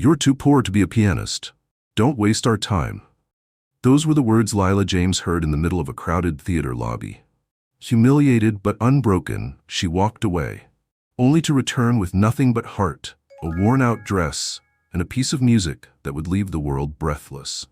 "You're too poor to be a pianist. Don't waste our time." Those were the words Lila James heard in the middle of a crowded theater lobby. Humiliated but unbroken, she walked away, only to return with nothing but heart, a worn-out dress, and a piece of music that would leave the world breathless.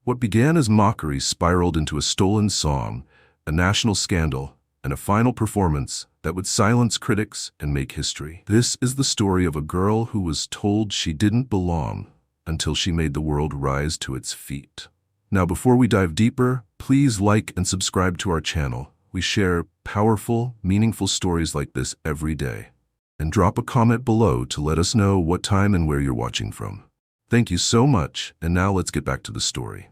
What began as mockery spiraled into a stolen song, a national scandal, and a final performance that would silence critics and make history. This is the story of a girl who was told she didn't belong until she made the world rise to its feet. Now, before we dive deeper, please like and subscribe to our channel. We share powerful, meaningful stories like this every day. And drop a comment below to let us know what time and where you're watching from. Thank you so much, and now let's get back to the story.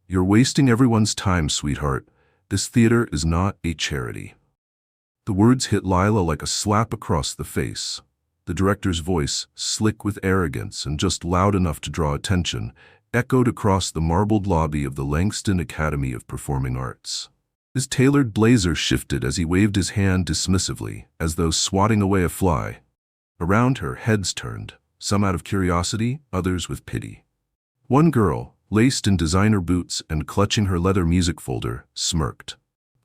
"You're wasting everyone's time, sweetheart. This theater is not a charity." The words hit Lila like a slap across the face. The director's voice, slick with arrogance and just loud enough to draw attention, echoed across the marbled lobby of the Langston Academy of Performing Arts. His tailored blazer shifted as he waved his hand dismissively, as though swatting away a fly. Around her, heads turned, some out of curiosity, others with pity. One girl, laced in designer boots and clutching her leather music folder, smirked.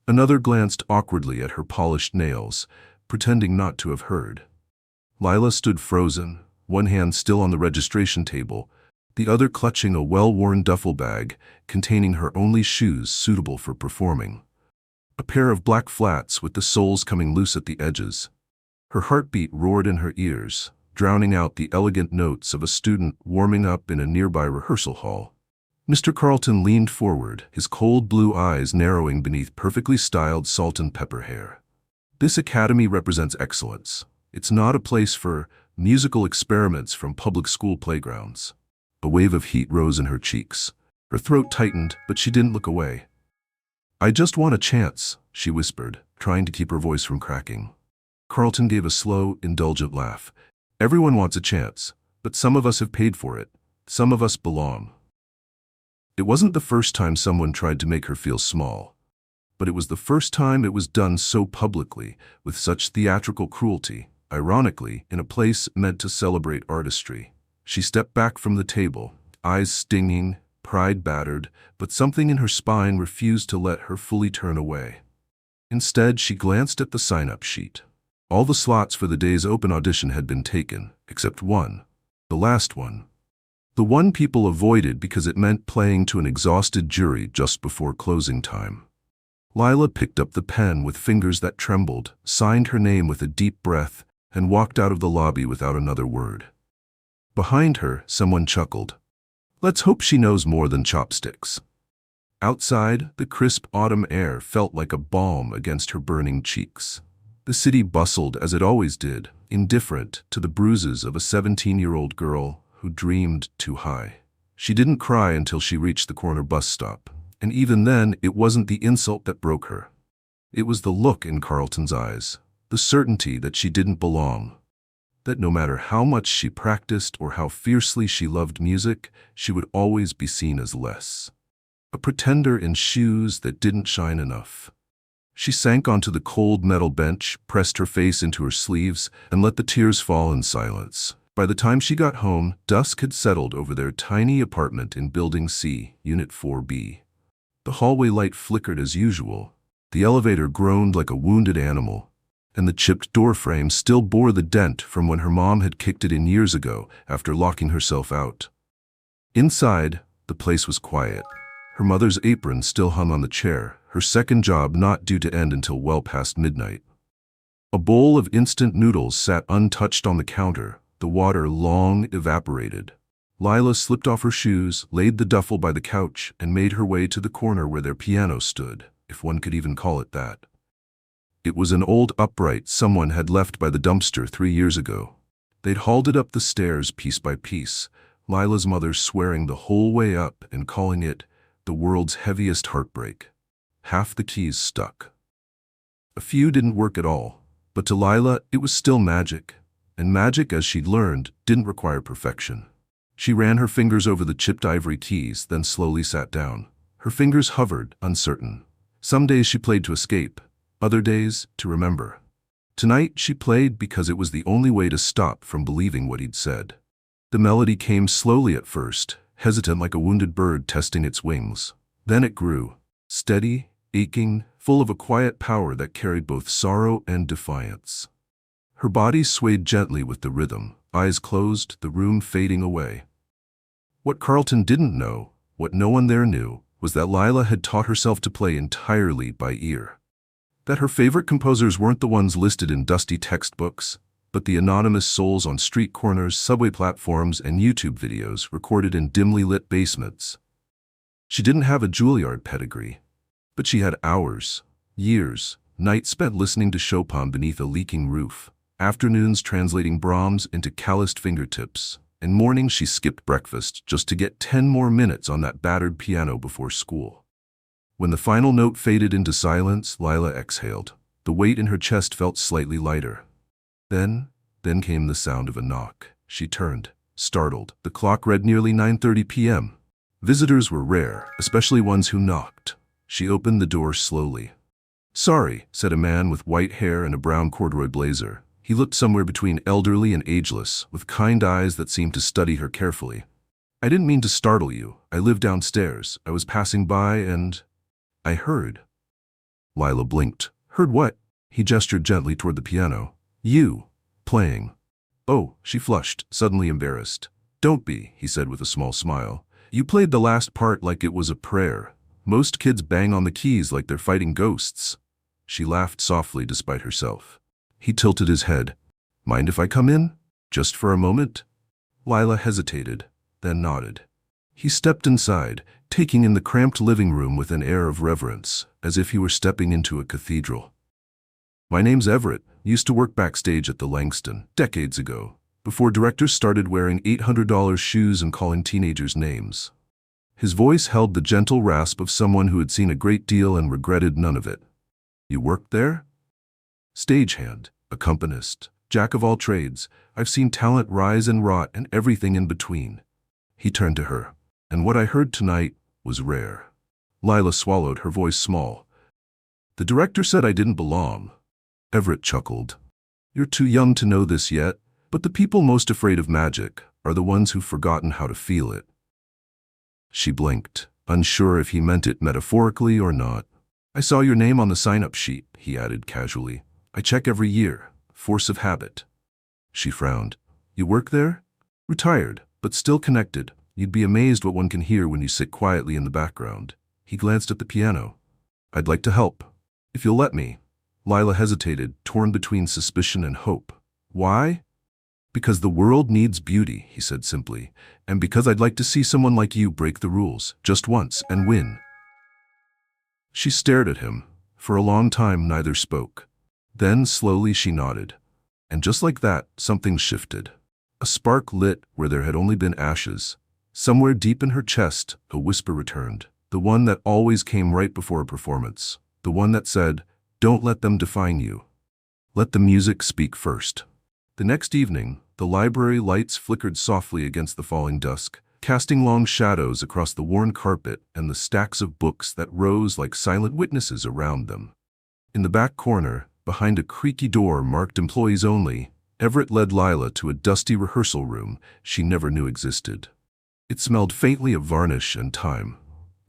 Another glanced awkwardly at her polished nails, pretending not to have heard. Lila stood frozen, one hand still on the registration table, the other clutching a well-worn duffel bag containing her only shoes suitable for performing. A pair of black flats with the soles coming loose at the edges. Her heartbeat roared in her ears, drowning out the elegant notes of a student warming up in a nearby rehearsal hall. Mr. Carlton leaned forward, his cold blue eyes narrowing beneath perfectly styled salt and pepper hair. "This academy represents excellence. It's not a place for musical experiments from public school playgrounds." A wave of heat rose in her cheeks. Her throat tightened, but she didn't look away. "I just want a chance," she whispered, trying to keep her voice from cracking. Carlton gave a slow, indulgent laugh. "Everyone wants a chance, but some of us have paid for it. Some of us belong." It wasn't the first time someone tried to make her feel small, but it was the first time it was done so publicly, with such theatrical cruelty, ironically, in a place meant to celebrate artistry. She stepped back from the table, eyes stinging, pride battered, but something in her spine refused to let her fully turn away. Instead, she glanced at the sign-up sheet. All the slots for the day's open audition had been taken, except one. The last one. The one people avoided because it meant playing to an exhausted jury just before closing time. Lila picked up the pen with fingers that trembled, signed her name with a deep breath, and walked out of the lobby without another word. Behind her, someone chuckled. "Let's hope she knows more than chopsticks." Outside, the crisp autumn air felt like a balm against her burning cheeks. The city bustled as it always did, indifferent to the bruises of a 17-year-old girl who dreamed too high. She didn't cry until she reached the corner bus stop, and even then it wasn't the insult that broke her. It was the look in Carlton's eyes, the certainty that she didn't belong. That no matter how much she practiced or how fiercely she loved music, she would always be seen as less. A pretender in shoes that didn't shine enough. She sank onto the cold metal bench, pressed her face into her sleeves, and let the tears fall in silence. By the time she got home, dusk had settled over their tiny apartment in Building C, Unit 4B. The hallway light flickered as usual. The elevator groaned like a wounded animal, and the chipped doorframe still bore the dent from when her mom had kicked it in years ago after locking herself out. Inside, the place was quiet. Her mother's apron still hung on the chair, her second job not due to end until well past midnight. A bowl of instant noodles sat untouched on the counter, the water long evaporated. Lila slipped off her shoes, laid the duffel by the couch, and made her way to the corner where their piano stood, if one could even call it that. It was an old upright someone had left by the dumpster 3 years ago. They'd hauled it up the stairs piece by piece, Lila's mother swearing the whole way up and calling it the world's heaviest heartbreak. Half the keys stuck. A few didn't work at all, but to Lila it was still magic, and magic, as she'd learned, didn't require perfection. She ran her fingers over the chipped ivory keys, then slowly sat down. Her fingers hovered, uncertain. Some days she played to escape, other days to remember. Tonight she played because it was the only way to stop from believing what he'd said. The melody came slowly at first, hesitant like a wounded bird testing its wings. Then it grew, steady, aching, full of a quiet power that carried both sorrow and defiance. Her body swayed gently with the rhythm, eyes closed, the room fading away. What Carlton didn't know, what no one there knew, was that Lila had taught herself to play entirely by ear. That her favorite composers weren't the ones listed in dusty textbooks, but the anonymous souls on street corners, subway platforms, and YouTube videos recorded in dimly lit basements. She didn't have a Juilliard pedigree, but she had hours, years, nights spent listening to Chopin beneath a leaking roof, afternoons translating Brahms into calloused fingertips, and mornings she skipped breakfast just to get 10 more minutes on that battered piano before school. When the final note faded into silence, Lila exhaled. The weight in her chest felt slightly lighter. Then came the sound of a knock. She turned, startled. The clock read nearly 9:30 p.m. Visitors were rare, especially ones who knocked. She opened the door slowly. "Sorry," said a man with white hair and a brown corduroy blazer. He looked somewhere between elderly and ageless, with kind eyes that seemed to study her carefully. "I didn't mean to startle you. I live downstairs. I was passing by and I heard." Lila blinked. "Heard what?" He gestured gently toward the piano. "You. Playing." "Oh," she flushed, suddenly embarrassed. "Don't be," he said with a small smile. "You played the last part like it was a prayer. Most kids bang on the keys like they're fighting ghosts." She laughed softly despite herself. He tilted his head. "Mind if I come in? Just for a moment?" Lila hesitated, then nodded. He stepped inside, taking in the cramped living room with an air of reverence, as if he were stepping into a cathedral. "My name's Everett. Used to work backstage at the Langston, decades ago, before directors started wearing $800 shoes and calling teenagers names." His voice held the gentle rasp of someone who had seen a great deal and regretted none of it. "You worked there?" "Stagehand, accompanist, jack of all trades. I've seen talent rise and rot and everything in between." He turned to her. "And what I heard tonight was rare." Lila swallowed, her voice small. "The director said I didn't belong." Everett chuckled. "You're too young to know this yet, but the people most afraid of magic are the ones who've forgotten how to feel it." She blinked, unsure if he meant it metaphorically or not. "I saw your name on the sign-up sheet," he added casually. "I check every year. Force of habit." She frowned. "You work there?" "Retired, but still connected. You'd be amazed what one can hear when you sit quietly in the background." He glanced at the piano. "I'd like to help, if you'll let me." Lila hesitated, torn between suspicion and hope. "Why?" "Because the world needs beauty," he said simply, "and because I'd like to see someone like you break the rules, just once, and win." She stared at him. For a long time neither spoke. Then slowly she nodded. And just like that, something shifted. A spark lit where there had only been ashes. Somewhere deep in her chest, a whisper returned. The one that always came right before a performance. The one that said, "Don't let them define you. Let the music speak first." The next evening, the library lights flickered softly against the falling dusk, casting long shadows across the worn carpet and the stacks of books that rose like silent witnesses around them. In the back corner, behind a creaky door marked Employees Only, Everett led Lila to a dusty rehearsal room she never knew existed. It smelled faintly of varnish and time.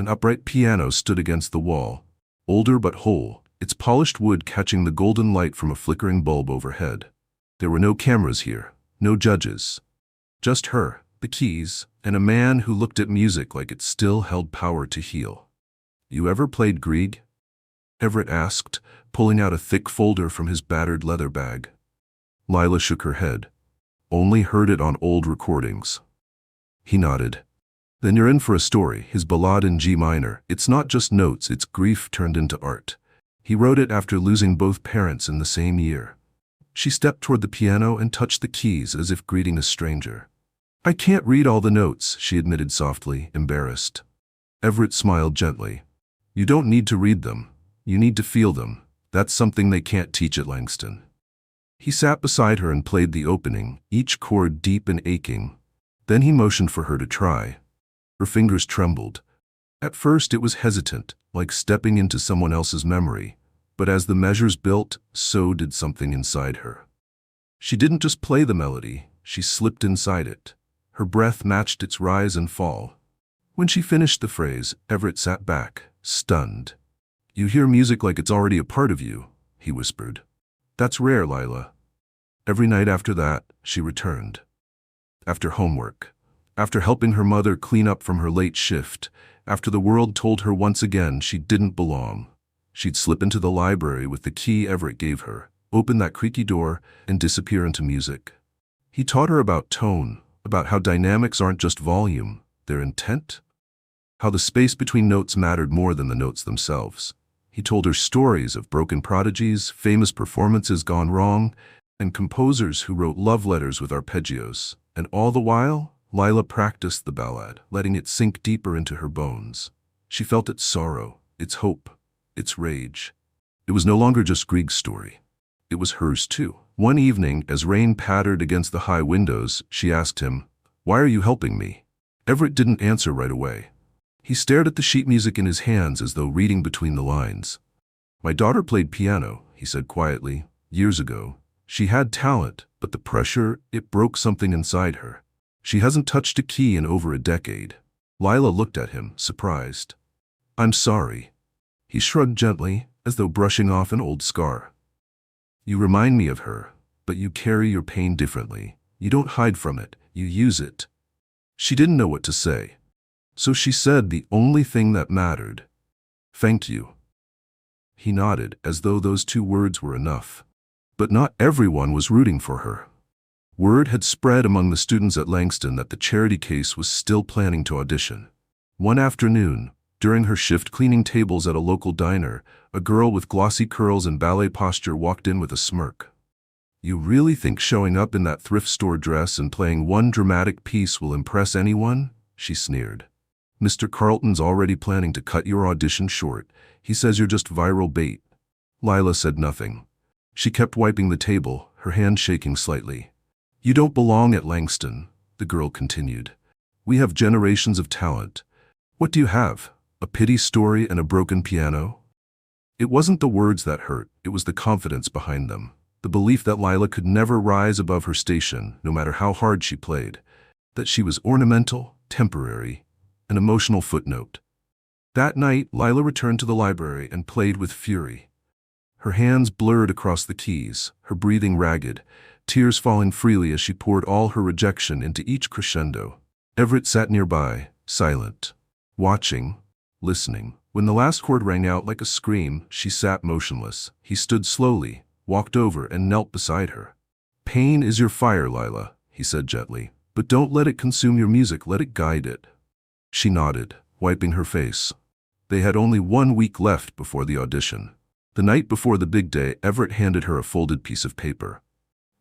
An upright piano stood against the wall, older but whole, its polished wood catching the golden light from a flickering bulb overhead. There were no cameras here, no judges. Just her, the keys, and a man who looked at music like it still held power to heal. "You ever played Grieg?" Everett asked, pulling out a thick folder from his battered leather bag. Lila shook her head. "Only heard it on old recordings." He nodded. "Then you're in for a story, his Ballade in G minor. It's not just notes, it's grief turned into art. He wrote it after losing both parents in the same year." She stepped toward the piano and touched the keys as if greeting a stranger. "I can't read all the notes," she admitted softly, embarrassed. Everett smiled gently. "You don't need to read them. You need to feel them. That's something they can't teach at Langston." He sat beside her and played the opening, each chord deep and aching. Then he motioned for her to try. Her fingers trembled. At first it was hesitant, like stepping into someone else's memory. But as the measures built, so did something inside her. She didn't just play the melody, she slipped inside it. Her breath matched its rise and fall. When she finished the phrase, Everett sat back, stunned. "You hear music like it's already a part of you," he whispered. "That's rare, Lila." Every night after that, she returned. After homework, after helping her mother clean up from her late shift, after the world told her once again she didn't belong, she'd slip into the library with the key Everett gave her, open that creaky door, and disappear into music. He taught her about tone, about how dynamics aren't just volume, they're intent. How the space between notes mattered more than the notes themselves. He told her stories of broken prodigies, famous performances gone wrong, and composers who wrote love letters with arpeggios. And all the while, Lila practiced the ballad, letting it sink deeper into her bones. She felt its sorrow, its hope, its rage. It was no longer just Grieg's story. It was hers too. One evening, as rain pattered against the high windows, she asked him, "Why are you helping me?" Everett didn't answer right away. He stared at the sheet music in his hands as though reading between the lines. "My daughter played piano," he said quietly, "years ago. She had talent, but the pressure, it broke something inside her. She hasn't touched a key in over a decade." Lila looked at him, surprised. "I'm sorry." He shrugged gently, as though brushing off an old scar. "You remind me of her, but you carry your pain differently. You don't hide from it, you use it." She didn't know what to say. So she said the only thing that mattered. "Thank you." He nodded, as though those two words were enough. But not everyone was rooting for her. Word had spread among the students at Langston that the charity case was still planning to audition. One afternoon, during her shift cleaning tables at a local diner, a girl with glossy curls and ballet posture walked in with a smirk. "You really think showing up in that thrift store dress and playing one dramatic piece will impress anyone?" she sneered. "Mr. Carlton's already planning to cut your audition short. He says you're just viral bait." Lila said nothing. She kept wiping the table, her hand shaking slightly. "You don't belong at Langston," the girl continued. "We have generations of talent. What do you have? A pity story and a broken piano?" It wasn't the words that hurt, it was the confidence behind them. The belief that Lila could never rise above her station, no matter how hard she played. That she was ornamental, temporary, an emotional footnote. That night, Lila returned to the library and played with fury. Her hands blurred across the keys, her breathing ragged, tears falling freely as she poured all her rejection into each crescendo. Everett sat nearby, silent, watching, listening. When the last chord rang out like a scream, she sat motionless. He stood slowly, walked over, and knelt beside her. "Pain is your fire, Lila," he said gently. "But don't let it consume your music, let it guide it." She nodded, wiping her face. They had only 1 week left before the audition. The night before the big day, Everett handed her a folded piece of paper.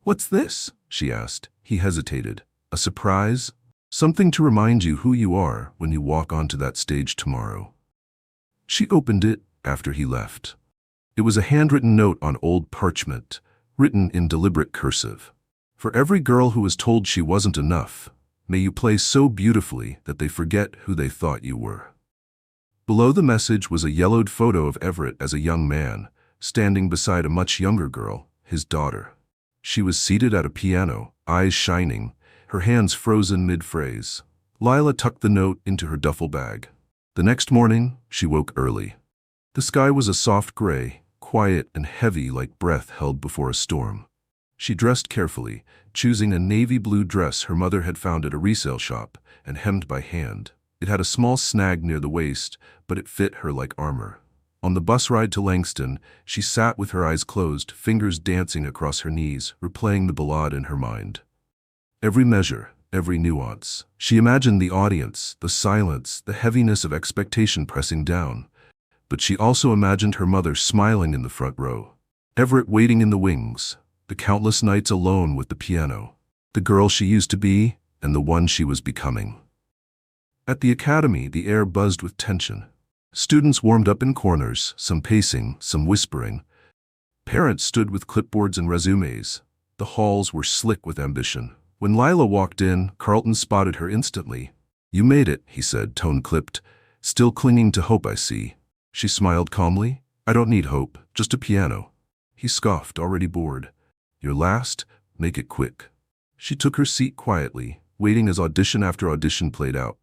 "What's this?" she asked. He hesitated. "A surprise? Something to remind you who you are when you walk onto that stage tomorrow." She opened it after he left. It was a handwritten note on old parchment, written in deliberate cursive. "For every girl who was told she wasn't enough, may you play so beautifully that they forget who they thought you were." Below the message was a yellowed photo of Everett as a young man, standing beside a much younger girl, his daughter. She was seated at a piano, eyes shining, her hands frozen mid-phrase. Lila tucked the note into her duffel bag. The next morning, she woke early. The sky was a soft gray, quiet and heavy like breath held before a storm. She dressed carefully, choosing a navy blue dress her mother had found at a resale shop and hemmed by hand. It had a small snag near the waist, but it fit her like armor. On the bus ride to Langston, she sat with her eyes closed, fingers dancing across her knees, replaying the ballade in her mind. Every measure, every nuance. She imagined the audience, the silence, the heaviness of expectation pressing down. But she also imagined her mother smiling in the front row. Everett waiting in the wings, the countless nights alone with the piano. The girl she used to be, and the one she was becoming. At the academy, the air buzzed with tension. Students warmed up in corners, some pacing, some whispering. Parents stood with clipboards and resumes. The halls were slick with ambition. When Lila walked in, Carlton spotted her instantly. "You made it," he said, tone clipped. "Still clinging to hope, I see." She smiled calmly. "I don't need hope, just a piano." He scoffed, already bored. "Your last? Make it quick." She took her seat quietly, waiting as audition after audition played out.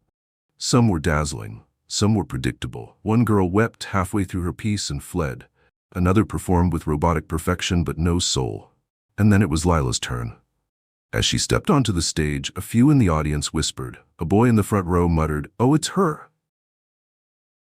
Some were dazzling, some were predictable. One girl wept halfway through her piece and fled. Another performed with robotic perfection but no soul. And then it was Lila's turn. As she stepped onto the stage, a few in the audience whispered. A boy in the front row muttered, "Oh, it's her."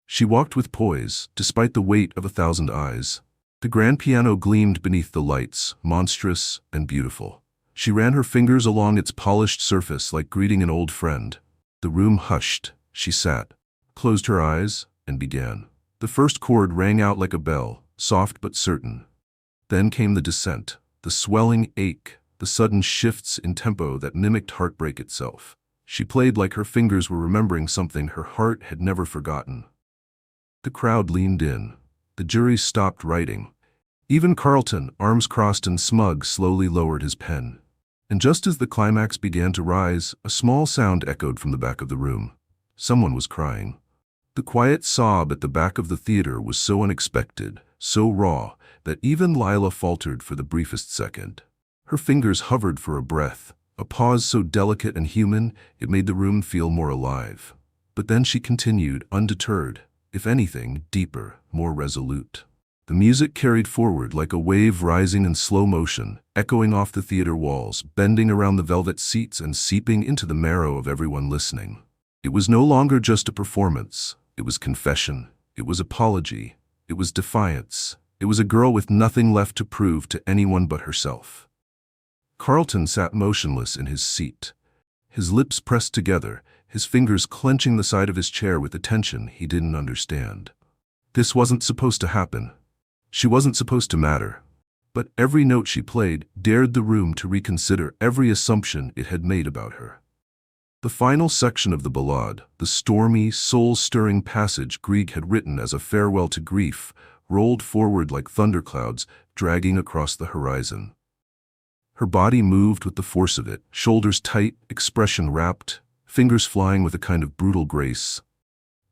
She walked with poise, despite the weight of 1,000 eyes. The grand piano gleamed beneath the lights, monstrous and beautiful. She ran her fingers along its polished surface like greeting an old friend. The room hushed. She sat, closed her eyes, and began. The first chord rang out like a bell, soft but certain. Then came the descent, the swelling ache, the sudden shifts in tempo that mimicked heartbreak itself. She played like her fingers were remembering something her heart had never forgotten. The crowd leaned in. The jury stopped writing. Even Carlton, arms crossed and smug, slowly lowered his pen. And just as the climax began to rise, a small sound echoed from the back of the room. Someone was crying. The quiet sob at the back of the theater was so unexpected, so raw, that even Lila faltered for the briefest second. Her fingers hovered for a breath, a pause so delicate and human it made the room feel more alive. But then she continued, undeterred, if anything, deeper, more resolute. The music carried forward like a wave rising in slow motion, echoing off the theater walls, bending around the velvet seats and seeping into the marrow of everyone listening. It was no longer just a performance. It was confession. It was apology. It was defiance. It was a girl with nothing left to prove to anyone but herself. Carlton sat motionless in his seat, his lips pressed together, his fingers clenching the side of his chair with a tension he didn't understand. This wasn't supposed to happen. She wasn't supposed to matter. But every note she played dared the room to reconsider every assumption it had made about her. The final section of the ballade, the stormy, soul-stirring passage Grieg had written as a farewell to grief, rolled forward like thunderclouds, dragging across the horizon. Her body moved with the force of it, shoulders tight, expression rapt, fingers flying with a kind of brutal grace.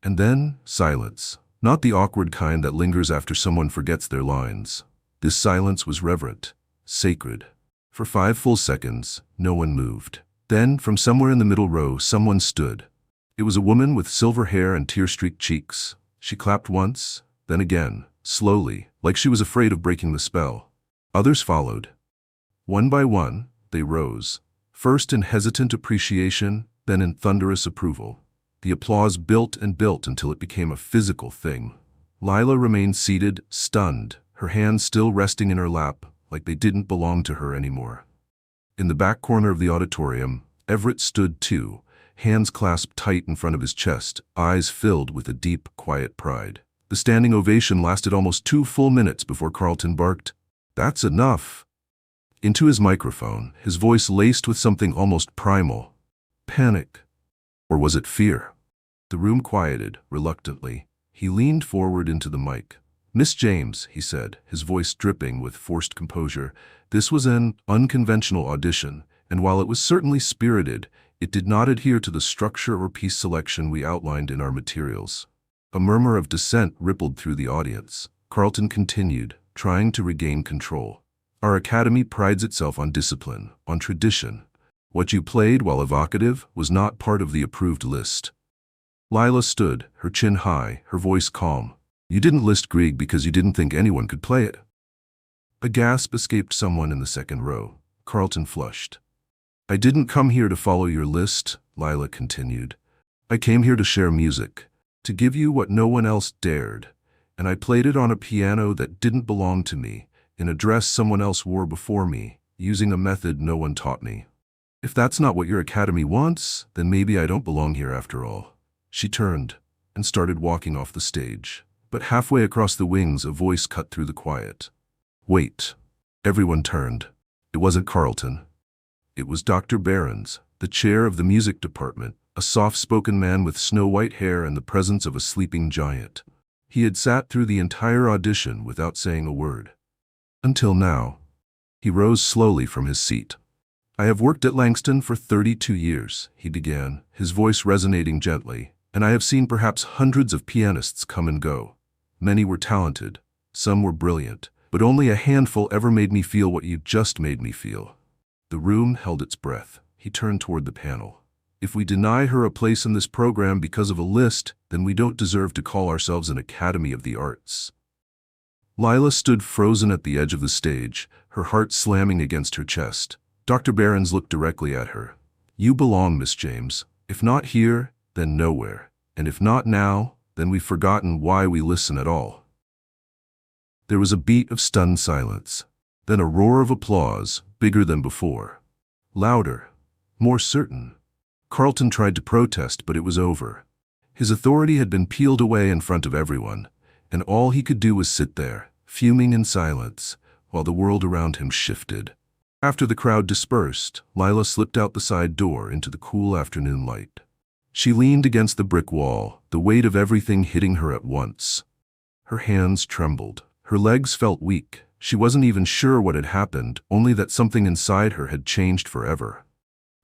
And then, silence. Not the awkward kind that lingers after someone forgets their lines. This silence was reverent, sacred. For 5 full seconds, no one moved. Then, from somewhere in the middle row, someone stood. It was a woman with silver hair and tear-streaked cheeks. She clapped once, then again, slowly, like she was afraid of breaking the spell. Others followed. One by one, they rose, first in hesitant appreciation, then in thunderous approval. The applause built and built until it became a physical thing. Lila remained seated, stunned, her hands still resting in her lap, like they didn't belong to her anymore. In the back corner of the auditorium, Everett stood too, hands clasped tight in front of his chest, eyes filled with a deep, quiet pride. The standing ovation lasted almost 2 full minutes before Carlton barked, "That's enough!" into his microphone, his voice laced with something almost primal. Panic. Or was it fear? The room quieted, reluctantly. He leaned forward into the mic. "Miss James," he said, his voice dripping with forced composure, "this was an unconventional audition, and while it was certainly spirited, it did not adhere to the structure or piece selection we outlined in our materials." A murmur of dissent rippled through the audience. Carlton continued, trying to regain control. "Our academy prides itself on discipline, on tradition. What you played, while evocative, was not part of the approved list." Lila stood, her chin high, her voice calm. "You didn't list Grieg because you didn't think anyone could play it." A gasp escaped someone in the second row. Carlton flushed. "I didn't come here to follow your list," Lila continued. "I came here to share music, to give you what no one else dared, and I played it on a piano that didn't belong to me, in a dress someone else wore before me, using a method no one taught me. If that's not what your academy wants, then maybe I don't belong here after all." She turned and started walking off the stage. But halfway across the wings, a voice cut through the quiet. "Wait." Everyone turned. It wasn't Carlton. It was Dr. Behrens, the chair of the music department, a soft-spoken man with snow-white hair and the presence of a sleeping giant. He had sat through the entire audition without saying a word. Until now. He rose slowly from his seat. "I have worked at Langston for 32 years, he began, his voice resonating gently, "and I have seen perhaps hundreds of pianists come and go. Many were talented, some were brilliant, but only a handful ever made me feel what you just made me feel." The room held its breath. He turned toward the panel. If we deny her a place in this program because of a list, then we don't deserve to call ourselves an Academy of the Arts. Lila stood frozen at the edge of the stage, her heart slamming against her chest. Dr. Behrens looked directly at her. You belong, Miss James. If not here, then nowhere. And if not now, then we've forgotten why we listen at all. There was a beat of stunned silence. Then a roar of applause, bigger than before. Louder. More certain. Carlton tried to protest, but it was over. His authority had been peeled away in front of everyone, and all he could do was sit there, fuming in silence, while the world around him shifted. After the crowd dispersed, Lila slipped out the side door into the cool afternoon light. She leaned against the brick wall, the weight of everything hitting her at once. Her hands trembled. Her legs felt weak. She wasn't even sure what had happened, only that something inside her had changed forever.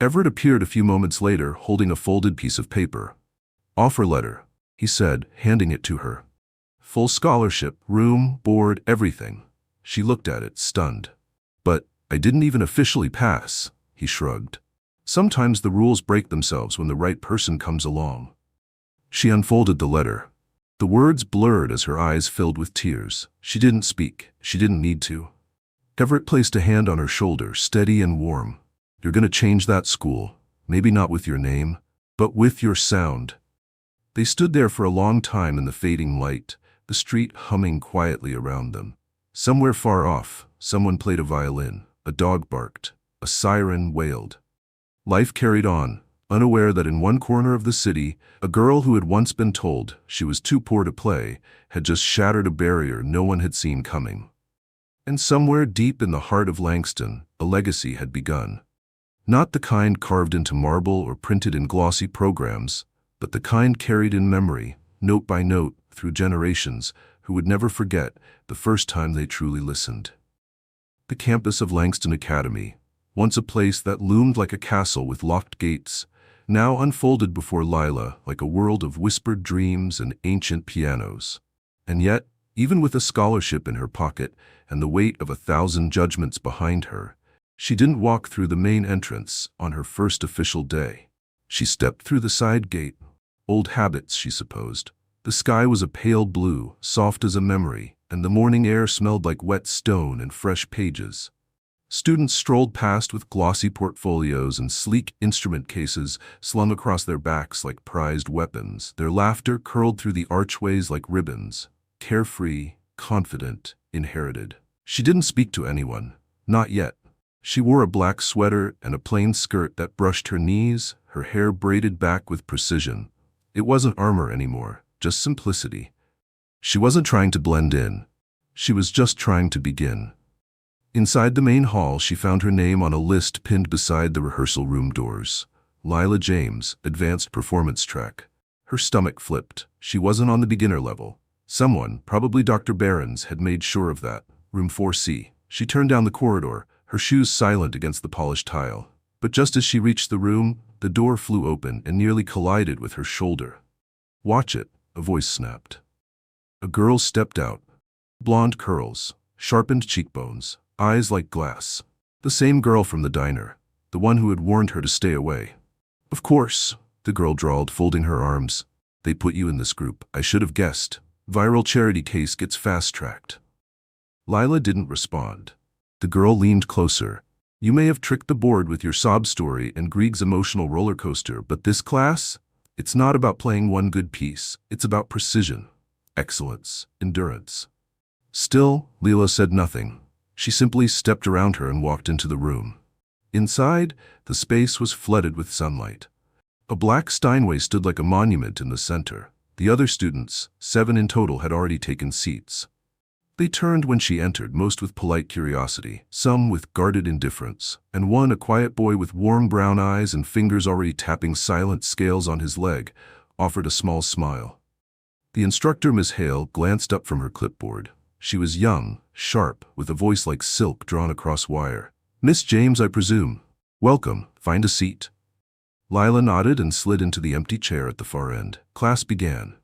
Everett appeared a few moments later, holding a folded piece of paper. Offer letter, he said, handing it to her. Full scholarship, room, board, everything. She looked at it, stunned. But I didn't even officially pass, he shrugged. Sometimes the rules break themselves when the right person comes along. She unfolded the letter. The words blurred as her eyes filled with tears. She didn't speak. She didn't need to. Everett placed a hand on her shoulder, steady and warm. You're going to change that school. Maybe not with your name, but with your sound. They stood there for a long time in the fading light, the street humming quietly around them. Somewhere far off, someone played a violin. A dog barked. A siren wailed. Life carried on, unaware that in one corner of the city, a girl who had once been told she was too poor to play had just shattered a barrier no one had seen coming. And somewhere deep in the heart of Langston, a legacy had begun. Not the kind carved into marble or printed in glossy programs, but the kind carried in memory, note by note, through generations, who would never forget the first time they truly listened. The campus of Langston Academy, once a place that loomed like a castle with locked gates, now unfolded before Lila like a world of whispered dreams and ancient pianos. And yet, even with a scholarship in her pocket and the weight of 1,000 judgments behind her, she didn't walk through the main entrance on her first official day. She stepped through the side gate. Old habits, she supposed. The sky was a pale blue, soft as a memory, and the morning air smelled like wet stone and fresh pages. Students strolled past with glossy portfolios and sleek instrument cases slung across their backs like prized weapons. Their laughter curled through the archways like ribbons. Carefree, confident, inherited. She didn't speak to anyone. Not yet. She wore a black sweater and a plain skirt that brushed her knees, her hair braided back with precision. It wasn't armor anymore, just simplicity. She wasn't trying to blend in. She was just trying to begin. Inside the main hall, she found her name on a list pinned beside the rehearsal room doors. Lila James, Advanced Performance Track. Her stomach flipped. She wasn't on the beginner level. Someone, probably Dr. Behrens, had made sure of that. Room 4C. She turned down the corridor, her shoes silent against the polished tile. But just as she reached the room, the door flew open and nearly collided with her shoulder. Watch it, a voice snapped. A girl stepped out. Blonde curls, sharpened cheekbones, eyes like glass. The same girl from the diner, the one who had warned her to stay away. Of course, the girl drawled, folding her arms. They put you in this group. I should have guessed. Viral charity case gets fast-tracked. Lila didn't respond. The girl leaned closer. You may have tricked the board with your sob story and Grieg's emotional roller coaster, but this class, it's not about playing one good piece. It's about precision, excellence, endurance. Still, Lila said nothing. She simply stepped around her and walked into the room. Inside, the space was flooded with sunlight. A black Steinway stood like a monument in the center. The other students, 7 in total, had already taken seats. They turned when she entered, most with polite curiosity, some with guarded indifference, and one, a quiet boy with warm brown eyes and fingers already tapping silent scales on his leg, offered a small smile. The instructor, Miss Hale, glanced up from her clipboard. She was young, sharp, with a voice like silk drawn across wire. Miss James, I presume. Welcome. Find a seat. Lila nodded and slid into the empty chair at the far end. Class began.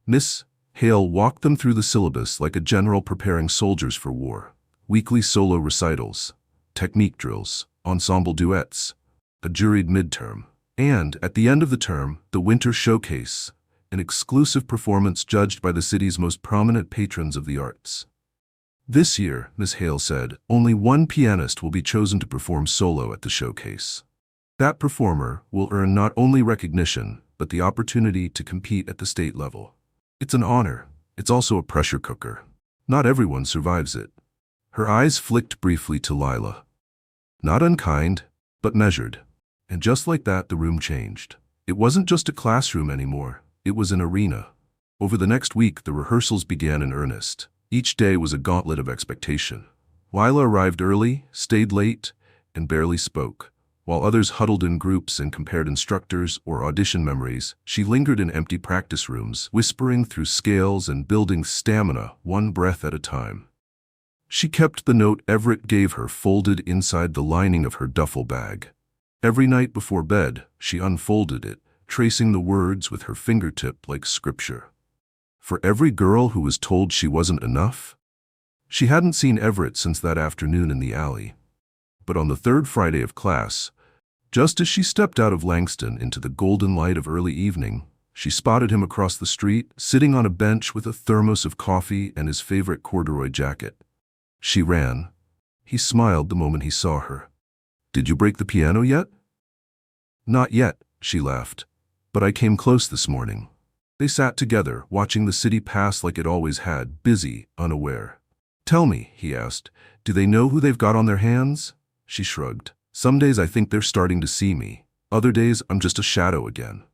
Miss Hale walked them through the syllabus like a general preparing soldiers for war. Weekly solo recitals, technique drills, ensemble duets. a juried midterm, and, at the end of the term, the winter showcase, an exclusive performance judged by the city's most prominent patrons of the arts. This year, Miss Hale said, only one pianist will be chosen to perform solo at the showcase. That performer will earn not only recognition, but the opportunity to compete at the state level. It's an honor. It's also a pressure cooker. Not everyone survives it. Her eyes flicked briefly to Lila. Not unkind, but measured. And just like that, the room changed. It wasn't just a classroom anymore. It was an arena. Over the next week, the rehearsals began in earnest. Each day was a gauntlet of expectation. Lila arrived early, stayed late, and barely spoke. While others huddled in groups and compared instructors or audition memories, she lingered in empty practice rooms, whispering through scales and building stamina one breath at a time. She kept the note Everett gave her folded inside the lining of her duffel bag. Every night before bed, she unfolded it, tracing the words with her fingertip like scripture. For every girl who was told she wasn't enough. She hadn't seen Everett since that afternoon in the alley. But on the third Friday of class, just as she stepped out of Langston into the golden light of early evening, she spotted him across the street, sitting on a bench with a thermos of coffee and his favorite corduroy jacket. She ran. He smiled the moment he saw her. "Did you break the piano yet?" "Not yet," she laughed. "But I came close this morning." They sat together, watching the city pass like it always had, busy, unaware. "Tell me," he asked, "do they know who they've got on their hands?" She shrugged. "Some days I think they're starting to see me. Other days I'm just a shadow again."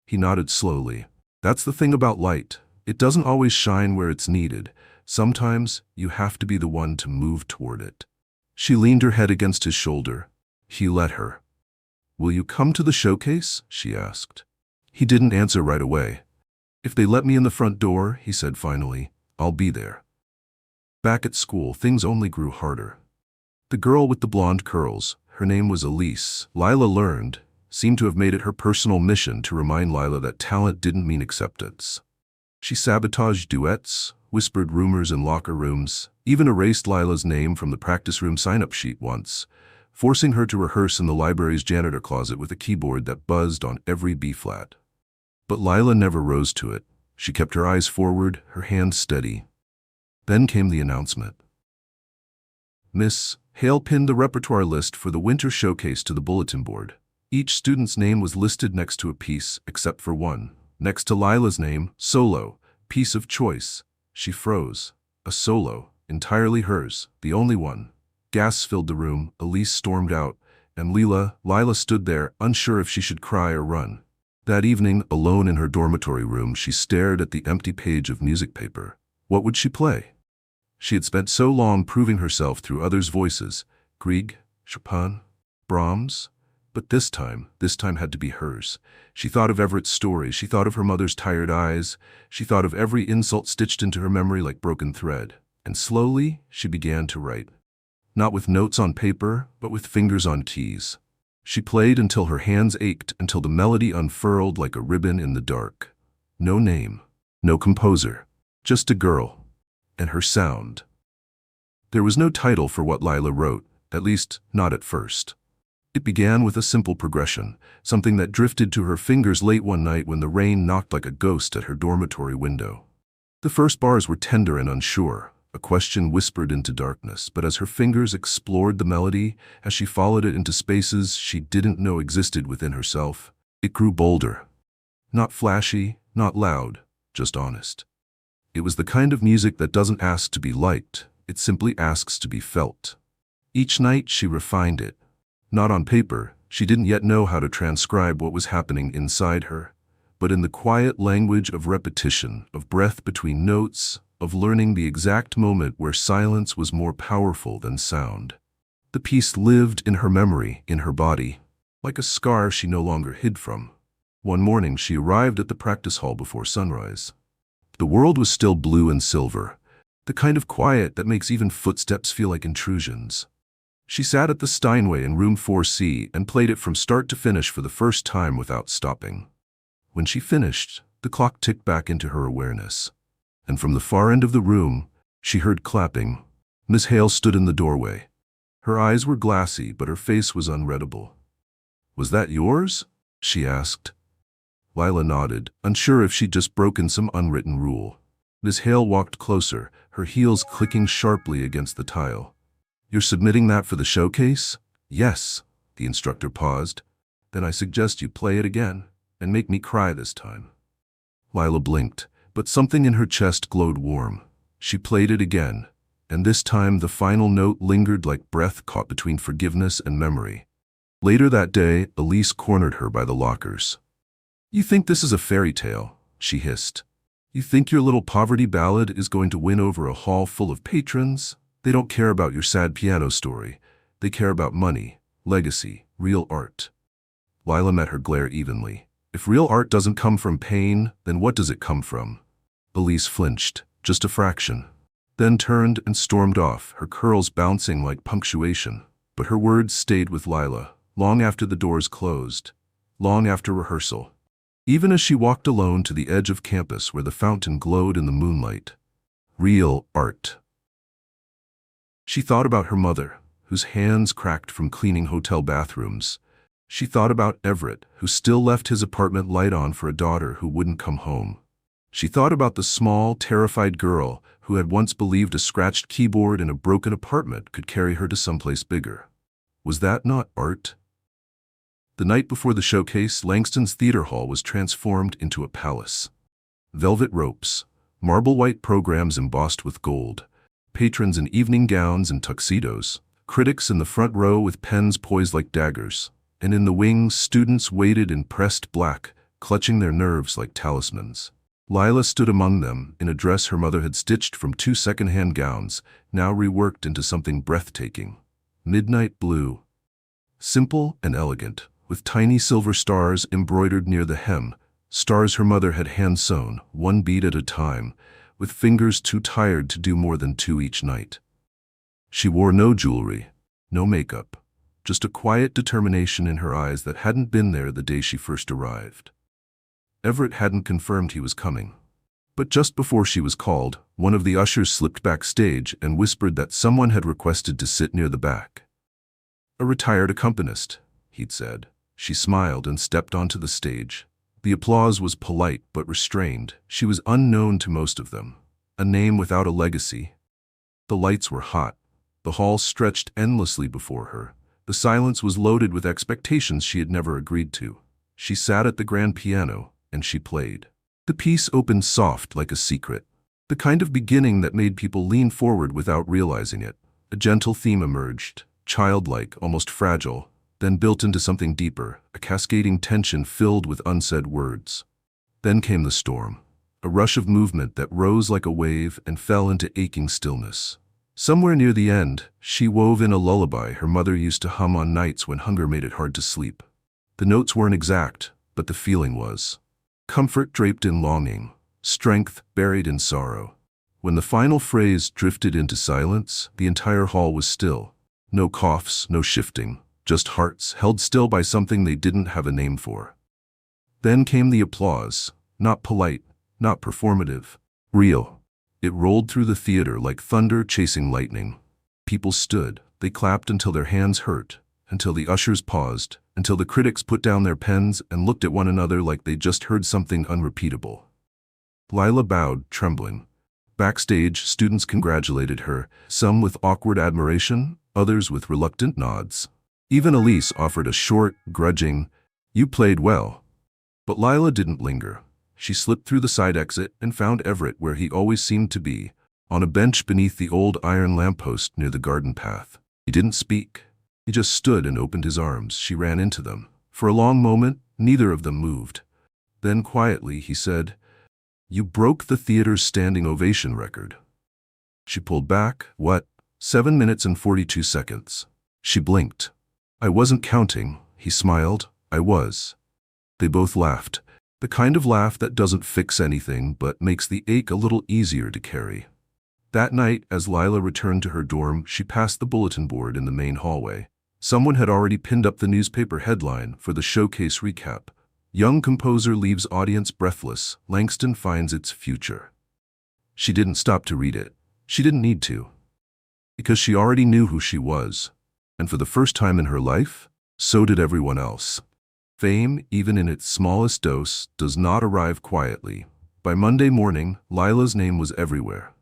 He nodded slowly. "That's the thing about light. It doesn't always shine where it's needed. Sometimes you have to be the one to move toward it." She leaned her head against his shoulder. He let her. "Will you come to the showcase?" she asked. He didn't answer right away. "If they let me in the front door," he said finally, "I'll be there." Back at school, things only grew harder. The girl with the blonde curls, her name was Elise, Lila learned, seemed to have made it her personal mission to remind Lila that talent didn't mean acceptance. She sabotaged duets, whispered rumors in locker rooms, even erased Lila's name from the practice room sign-up sheet once, forcing her to rehearse in the library's janitor closet with a keyboard that buzzed on every B-flat. But Lila never rose to it. She kept her eyes forward, her hands steady. Then came the announcement. Miss Hale pinned the repertoire list for the winter showcase to the bulletin board. Each student's name was listed next to a piece, except for one. Next to Lila's name, solo, piece of choice. She froze. A solo, entirely hers, the only one. Gas filled the room, Elise stormed out, and Lila stood there, unsure if she should cry or run. That evening, alone in her dormitory room, she stared at the empty page of music paper. What would she play? She had spent so long proving herself through others' voices, Grieg, Chopin, Brahms, but this time had to be hers. She thought of Everett's story, she thought of her mother's tired eyes, she thought of every insult stitched into her memory like broken thread. And slowly, she began to write. Not with notes on paper, but with fingers on keys. She played until her hands ached, until the melody unfurled like a ribbon in the dark. No name, no composer, just a girl. And her sound. There was no title for what Lila wrote, at least not at first. It began with a simple progression, something that drifted to her fingers late one night when the rain knocked like a ghost at her dormitory window. The first bars were tender and unsure, a question whispered into darkness, but as her fingers explored the melody, as she followed it into spaces she didn't know existed within herself, it grew bolder. Not flashy, not loud, just honest. It was the kind of music that doesn't ask to be liked, it simply asks to be felt. Each night she refined it. Not on paper, she didn't yet know how to transcribe what was happening inside her, but in the quiet language of repetition, of breath between notes, of learning the exact moment where silence was more powerful than sound. The piece lived in her memory, in her body, like a scar she no longer hid from. One morning she arrived at the practice hall before sunrise. The world was still blue and silver, the kind of quiet that makes even footsteps feel like intrusions. She sat at the Steinway in room 4C and played it from start to finish for the first time without stopping. When she finished, the clock ticked back into her awareness. And from the far end of the room, she heard clapping. Miss Hale stood in the doorway. Her eyes were glassy, but her face was unreadable. Was that yours? She asked. Lila nodded, unsure if she'd just broken some unwritten rule. Miss Hale walked closer, her heels clicking sharply against the tile. You're submitting that for the showcase? Yes. The instructor paused. Then I suggest you play it again, and make me cry this time. Lila blinked, but something in her chest glowed warm. She played it again, and this time the final note lingered like breath caught between forgiveness and memory. Later that day, Elise cornered her by the lockers. You think this is a fairy tale? She hissed. You think your little poverty ballad is going to win over a hall full of patrons? They don't care about your sad piano story. They care about money, legacy, real art. Lila met her glare evenly. If real art doesn't come from pain, then what does it come from? Elise flinched, just a fraction, then turned and stormed off, her curls bouncing like punctuation. But her words stayed with Lila, long after the doors closed, long after rehearsal. Even as she walked alone to the edge of campus where the fountain glowed in the moonlight. Real art. She thought about her mother, whose hands cracked from cleaning hotel bathrooms. She thought about Everett, who still left his apartment light on for a daughter who wouldn't come home. She thought about the small, terrified girl who had once believed a scratched keyboard in a broken apartment could carry her to someplace bigger. Was that not art? The night before the showcase, Langston's theater hall was transformed into a palace. Velvet ropes, marble-white programs embossed with gold, patrons in evening gowns and tuxedos, critics in the front row with pens poised like daggers, and in the wings students waited in pressed black, clutching their nerves like talismans. Lila stood among them in a dress her mother had stitched from 2 second-hand gowns, now reworked into something breathtaking. Midnight blue. Simple and elegant, with tiny silver stars embroidered near the hem, stars her mother had hand-sewn, one bead at a time, with fingers too tired to do more than 2 each night. She wore no jewelry, no makeup, just a quiet determination in her eyes that hadn't been there the day she first arrived. Everett hadn't confirmed he was coming. But just before she was called, one of the ushers slipped backstage and whispered that someone had requested to sit near the back. A retired accompanist, he'd said. She smiled and stepped onto the stage. The applause was polite but restrained. She was unknown to most of them, a name without a legacy. The lights were hot. The hall stretched endlessly before her. The silence was loaded with expectations she had never agreed to. She sat at the grand piano, and she played. The piece opened soft like a secret, the kind of beginning that made people lean forward without realizing it. A gentle theme emerged, childlike, almost fragile, then built into something deeper, a cascading tension filled with unsaid words. Then came the storm, a rush of movement that rose like a wave and fell into aching stillness. Somewhere near the end, she wove in a lullaby her mother used to hum on nights when hunger made it hard to sleep. The notes weren't exact, but the feeling was. Comfort draped in longing, strength buried in sorrow. When the final phrase drifted into silence, the entire hall was still. No coughs, no shifting, just hearts held still by something they didn't have a name for. Then came the applause, not polite, not performative, real. It rolled through the theater like thunder chasing lightning. People stood, they clapped until their hands hurt, until the ushers paused, until the critics put down their pens and looked at one another like they just heard something unrepeatable. Lila bowed, trembling. Backstage, students congratulated her, some with awkward admiration, others with reluctant nods. Even Elise offered a short, grudging, "You played well." But Lila didn't linger. She slipped through the side exit and found Everett where he always seemed to be, on a bench beneath the old iron lamppost near the garden path. He didn't speak. He just stood and opened his arms. She ran into them. For a long moment, neither of them moved. Then quietly, he said, "You broke the theater's standing ovation record." She pulled back. What? 7 minutes and 42 seconds. She blinked. "I wasn't counting," he smiled. "I was." They both laughed. The kind of laugh that doesn't fix anything but makes the ache a little easier to carry. That night, as Lila returned to her dorm, she passed the bulletin board in the main hallway. Someone had already pinned up the newspaper headline for the showcase recap. Young composer leaves audience breathless. Langston finds its future. She didn't stop to read it. She didn't need to. Because she already knew who she was. And for the first time in her life, So did everyone else. Fame, even in its smallest dose, does not arrive quietly. By Monday morning, Lila's name was everywhere.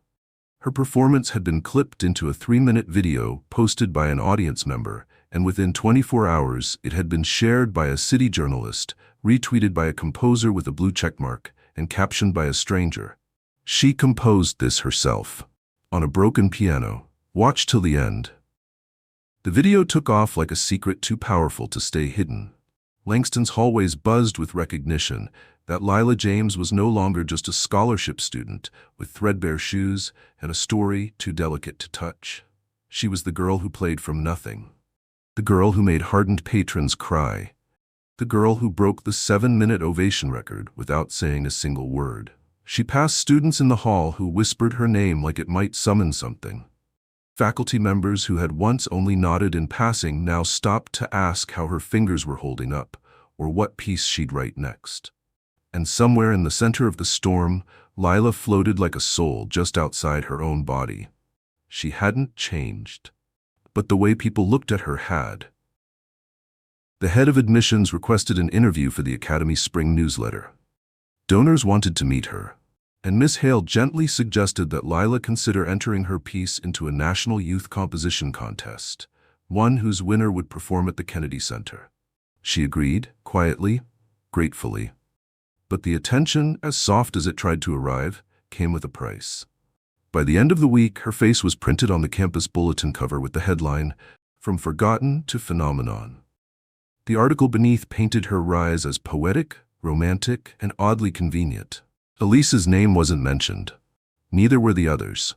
Her performance had been clipped into a 3-minute video posted by an audience member, and within 24 hours it had been shared by a city journalist, retweeted by a composer with a blue checkmark, and captioned by a stranger. She composed this herself. On a broken piano. Watch till the end. The video took off like a secret too powerful to stay hidden. Langston's hallways buzzed with recognition that Lila James was no longer just a scholarship student with threadbare shoes and a story too delicate to touch. She was the girl who played from nothing. The girl who made hardened patrons cry. The girl who broke the 7-minute ovation record without saying a single word. She passed students in the hall who whispered her name like it might summon something. Faculty members who had once only nodded in passing now stopped to ask how her fingers were holding up, or what piece she'd write next. And somewhere in the center of the storm, Lila floated like a soul just outside her own body. She hadn't changed. But the way people looked at her had. The head of admissions requested an interview for the Academy's spring newsletter. Donors wanted to meet her, and Miss Hale gently suggested that Lila consider entering her piece into a national youth composition contest, one whose winner would perform at the Kennedy Center. She agreed, quietly, gratefully. But the attention, as soft as it tried to arrive, came with a price. By the end of the week, her face was printed on the campus bulletin cover with the headline, "From Forgotten to Phenomenon." The article beneath painted her rise as poetic, romantic, and oddly convenient. Elise's name wasn't mentioned. Neither were the others.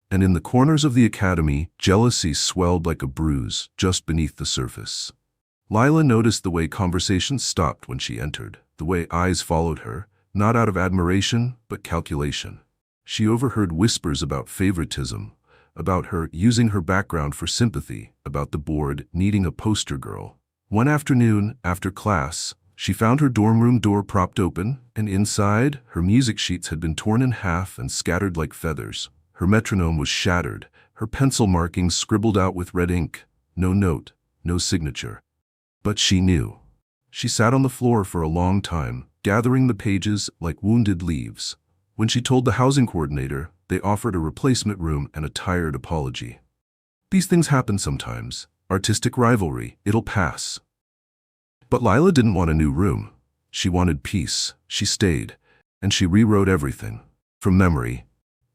And in the corners of the academy, jealousy swelled like a bruise just beneath the surface. Lila noticed the way conversations stopped when she entered, the way eyes followed her, not out of admiration, but calculation. She overheard whispers about favoritism, about her using her background for sympathy, about the board needing a poster girl. One afternoon, after class, she found her dorm room door propped open, and inside, her music sheets had been torn in half and scattered like feathers. Her metronome was shattered, her pencil markings scribbled out with red ink. No note, no signature. But she knew. She sat on the floor for a long time, gathering the pages like wounded leaves. When she told the housing coordinator, they offered a replacement room and a tired apology. These things happen sometimes. Artistic rivalry, it'll pass. But Lila didn't want a new room. She wanted peace. She stayed, and she rewrote everything, from memory.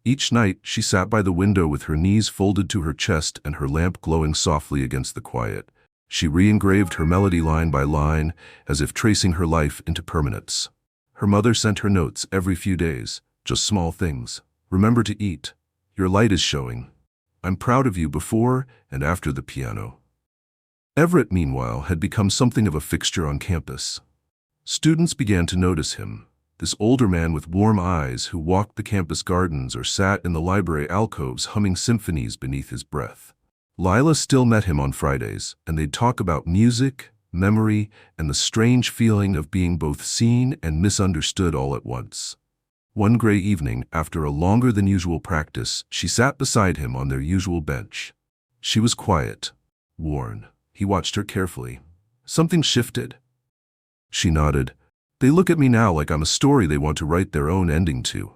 Each night, she sat by the window with her knees folded to her chest and her lamp glowing softly against the quiet. She re-engraved her melody line by line, as if tracing her life into permanence. Her mother sent her notes every few days, just small things. Remember to eat. Your light is showing. I'm proud of you before and after the piano. Everett, meanwhile, had become something of a fixture on campus. Students began to notice him, this older man with warm eyes who walked the campus gardens or sat in the library alcoves humming symphonies beneath his breath. Lila still met him on Fridays, and they'd talk about music, memory, and the strange feeling of being both seen and misunderstood all at once. One gray evening, after a longer-than-usual practice, she sat beside him on their usual bench. She was quiet, worn. He watched her carefully. Something shifted. She nodded. They look at me now like I'm a story they want to write their own ending to.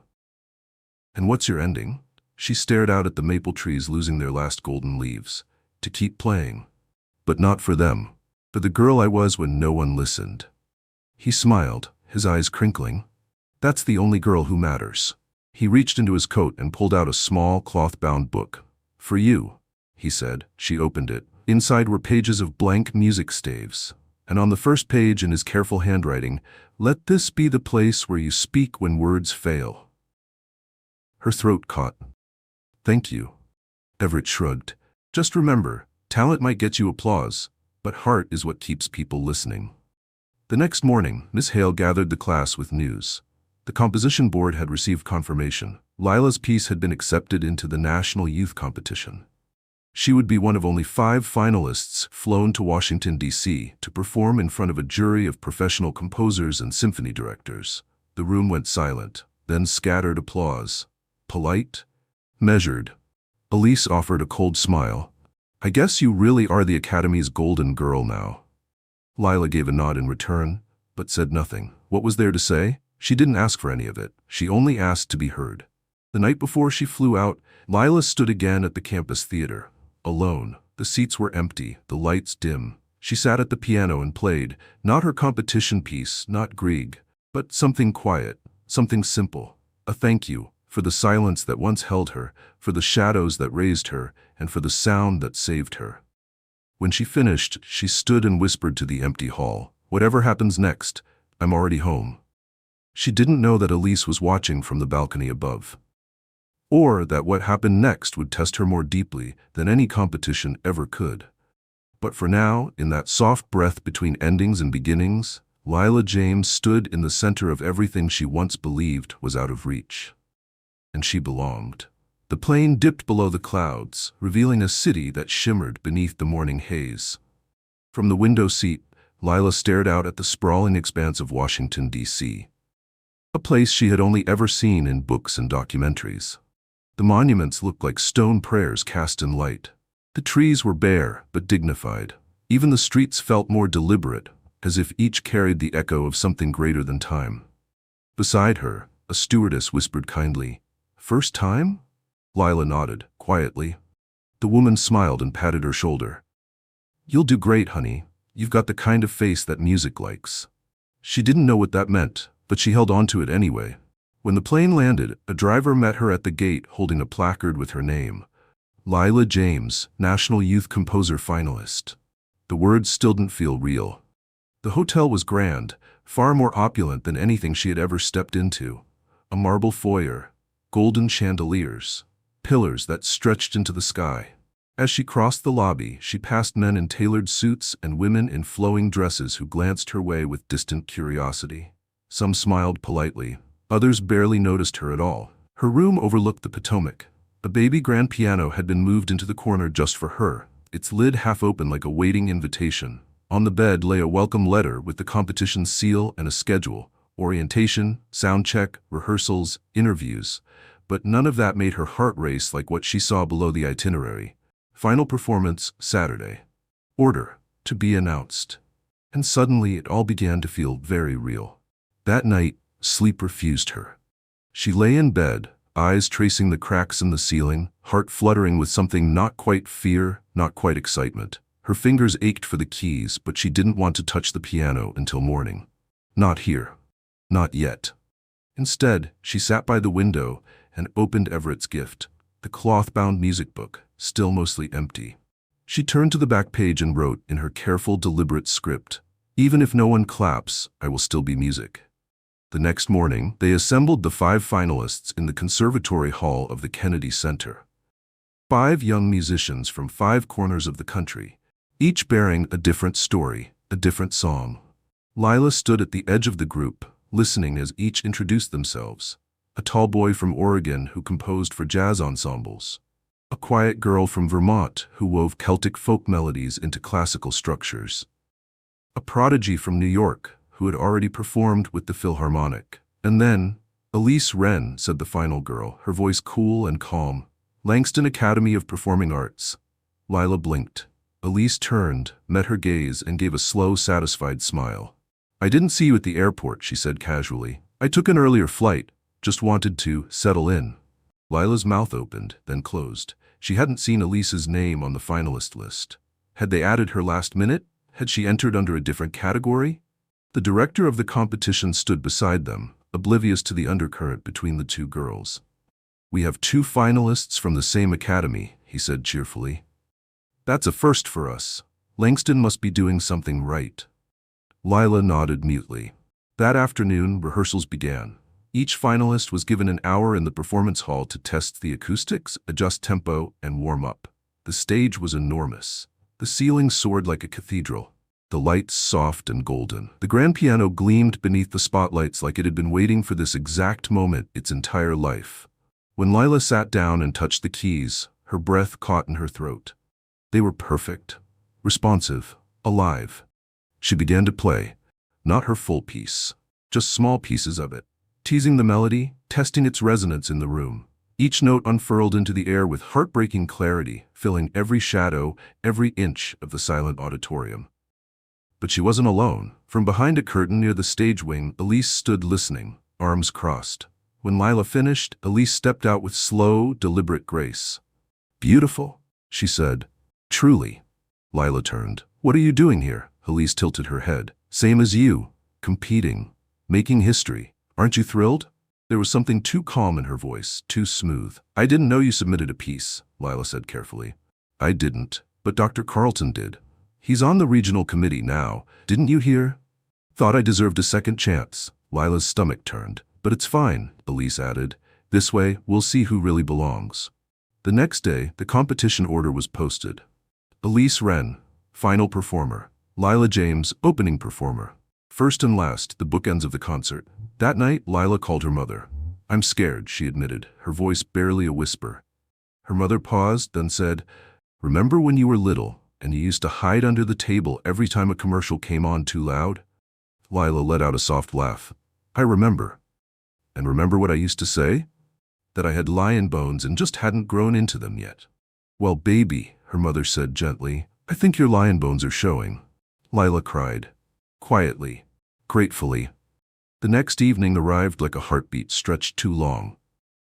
And what's your ending? She stared out at the maple trees losing their last golden leaves. To keep playing. But not for them. For the girl I was when no one listened. He smiled, his eyes crinkling. That's the only girl who matters. He reached into his coat and pulled out a small cloth-bound book. For you, he said. She opened it. Inside were pages of blank music staves, and on the first page in his careful handwriting, "Let this be the place where you speak when words fail." Her throat caught. "Thank you." Everett shrugged. "Just remember, talent might get you applause, but heart is what keeps people listening." The next morning, Miss Hale gathered the class with news. The composition board had received confirmation. Lila's piece had been accepted into the National Youth Competition. She would be one of only 5 finalists flown to Washington, D.C. to perform in front of a jury of professional composers and symphony directors. The room went silent, then scattered applause. Polite, measured. Elise offered a cold smile. "I guess you really are the Academy's golden girl now." Lila gave a nod in return, but said nothing. What was there to say? She didn't ask for any of it. She only asked to be heard. The night before she flew out, Lila stood again at the campus theater. Alone. The seats were empty, the lights dim. She sat at the piano and played, not her competition piece, not Grieg, but something quiet, something simple. A thank you for the silence that once held her, for the shadows that raised her, and for the sound that saved her. When she finished, she stood and whispered to the empty hall, "Whatever happens next, I'm already home." She didn't know that Elise was watching from the balcony above, or that what happened next would test her more deeply than any competition ever could. But for now, in that soft breath between endings and beginnings, Lila James stood in the center of everything she once believed was out of reach. And she belonged. The plane dipped below the clouds, revealing a city that shimmered beneath the morning haze. From the window seat, Lila stared out at the sprawling expanse of Washington, D.C., a place she had only ever seen in books and documentaries. The monuments looked like stone prayers cast in light. The trees were bare but dignified. Even the streets felt more deliberate, as if each carried the echo of something greater than time. Beside her, a stewardess whispered kindly, "First time?" Lila nodded, quietly. The woman smiled and patted her shoulder. "You'll do great, honey. You've got the kind of face that music likes." She didn't know what that meant, but she held on to it anyway. When the plane landed, a driver met her at the gate holding a placard with her name. Lila James, National Youth Composer Finalist. The words still didn't feel real. The hotel was grand, far more opulent than anything she had ever stepped into. A marble foyer, golden chandeliers, pillars that stretched into the sky. As she crossed the lobby, she passed men in tailored suits and women in flowing dresses who glanced her way with distant curiosity. Some smiled politely, others barely noticed her at all. Her room overlooked the Potomac. A baby grand piano had been moved into the corner just for her, its lid half open like a waiting invitation. On the bed lay a welcome letter with the competition's seal and a schedule: orientation, sound check, rehearsals, interviews. But none of that made her heart race like what she saw below the itinerary. Final performance, Saturday. Order, to be announced. And suddenly it all began to feel very real. That night, sleep refused her. She lay in bed, eyes tracing the cracks in the ceiling, heart fluttering with something not quite fear, not quite excitement. Her fingers ached for the keys, but she didn't want to touch the piano until morning. Not here. Not yet. Instead, she sat by the window and opened Everett's gift, the cloth-bound music book, still mostly empty. She turned to the back page and wrote in her careful, deliberate script, "Even if no one claps, I will still be music." The next morning, they assembled the 5 finalists in the Conservatory Hall of the Kennedy Center. 5 young musicians from 5 corners of the country, each bearing a different story, a different song. Lila stood at the edge of the group, listening as each introduced themselves. A tall boy from Oregon who composed for jazz ensembles. A quiet girl from Vermont who wove Celtic folk melodies into classical structures. A prodigy from New York who had already performed with the Philharmonic. And then, "Elise Wren," said the final girl, her voice cool and calm. "Langston Academy of Performing Arts." Lila blinked. Elise turned, met her gaze, and gave a slow, satisfied smile. "I didn't see you at the airport," she said casually. "I took an earlier flight. Just wanted to settle in." Lila's mouth opened, then closed. She hadn't seen Elise's name on the finalist list. Had they added her last minute? Had she entered under a different category? The director of the competition stood beside them, oblivious to the undercurrent between the 2 girls. "We have 2 finalists from the same academy," he said cheerfully. "That's a first for us. Langston must be doing something right." Lila nodded mutely. That afternoon, rehearsals began. Each finalist was given an hour in the performance hall to test the acoustics, adjust tempo, and warm up. The stage was enormous. The ceiling soared like a cathedral, the lights soft and golden. The grand piano gleamed beneath the spotlights like it had been waiting for this exact moment its entire life. When Lila sat down and touched the keys, her breath caught in her throat. They were perfect, responsive, alive. She began to play, not her full piece, just small pieces of it. Teasing the melody, testing its resonance in the room. Each note unfurled into the air with heartbreaking clarity, filling every shadow, every inch of the silent auditorium. But she wasn't alone. From behind a curtain near the stage wing, Elise stood listening, arms crossed. When Lila finished, Elise stepped out with slow, deliberate grace. "Beautiful," she said. "Truly." Lila turned. "What are you doing here?" Elise tilted her head. "Same as you. Competing. Making history. Aren't you thrilled?" There was something too calm in her voice, too smooth. "I didn't know you submitted a piece," Lila said carefully. "I didn't, but Dr. Carlton did. He's on the regional committee now. Didn't you hear?" "Thought I deserved a second chance." Lila's stomach turned. "But it's fine," Elise added. "This way, we'll see who really belongs." The next day, the competition order was posted. Elise Wren, final performer. Lila James, opening performer. First and last, the bookends of the concert. That night, Lila called her mother. "I'm scared," she admitted, her voice barely a whisper. Her mother paused, then said, "Remember when you were little and you used to hide under the table every time a commercial came on too loud?" Lila let out a soft laugh. "I remember. And remember what I used to say? That I had lion bones and just hadn't grown into them yet." "Well, baby," her mother said gently, "I think your lion bones are showing." Lila cried. Quietly, gratefully. The next evening arrived like a heartbeat stretched too long.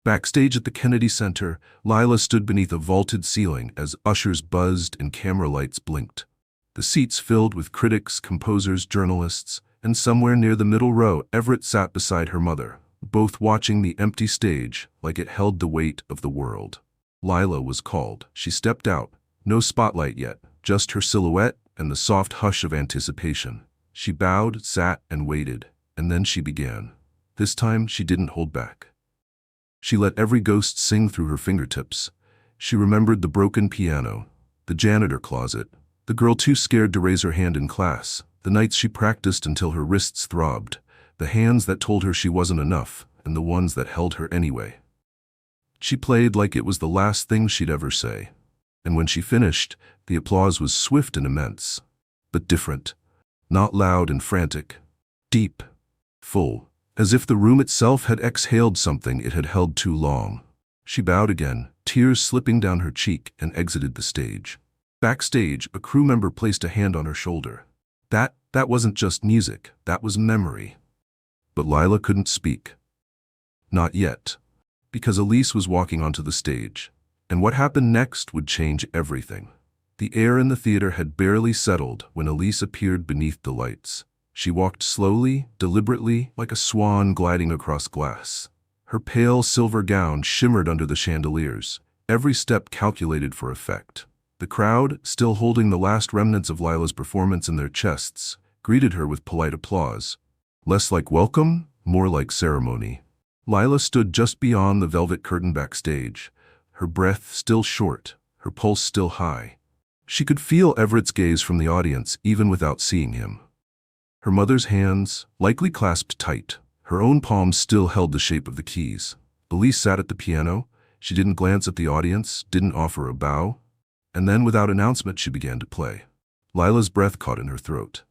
Backstage at the Kennedy Center, Lila stood beneath a vaulted ceiling as ushers buzzed and camera lights blinked. The seats filled with critics, composers, journalists, and somewhere near the middle row, Everett sat beside her mother, both watching the empty stage like it held the weight of the world. Lila was called. She stepped out. No spotlight yet, just her silhouette and the soft hush of anticipation. She bowed, sat, and waited, and then she began. This time, she didn't hold back. She let every ghost sing through her fingertips. She remembered the broken piano, the janitor closet, the girl too scared to raise her hand in class, the nights she practiced until her wrists throbbed, the hands that told her she wasn't enough, and the ones that held her anyway. She played like it was the last thing she'd ever say. And when she finished, the applause was swift and immense, but different. Not loud and frantic. Deep. Full. As if the room itself had exhaled something it had held too long. She bowed again, tears slipping down her cheek, and exited the stage. Backstage, a crew member placed a hand on her shoulder. That wasn't just music, that was memory. But Lila couldn't speak. Not yet. Because Elise was walking onto the stage. And what happened next would change everything. The air in the theater had barely settled when Elise appeared beneath the lights. She walked slowly, deliberately, like a swan gliding across glass. Her pale silver gown shimmered under the chandeliers, every step calculated for effect. The crowd, still holding the last remnants of Lila's performance in their chests, greeted her with polite applause. Less like welcome, more like ceremony. Lila stood just beyond the velvet curtain backstage, her breath still short, her pulse still high. She could feel Everett's gaze from the audience even without seeing him. Her mother's hands, likely clasped tight, her own palms still held the shape of the keys. Elise sat at the piano. She didn't glance at the audience, didn't offer a bow. And then, without announcement, she began to play. Lila's breath caught in her throat.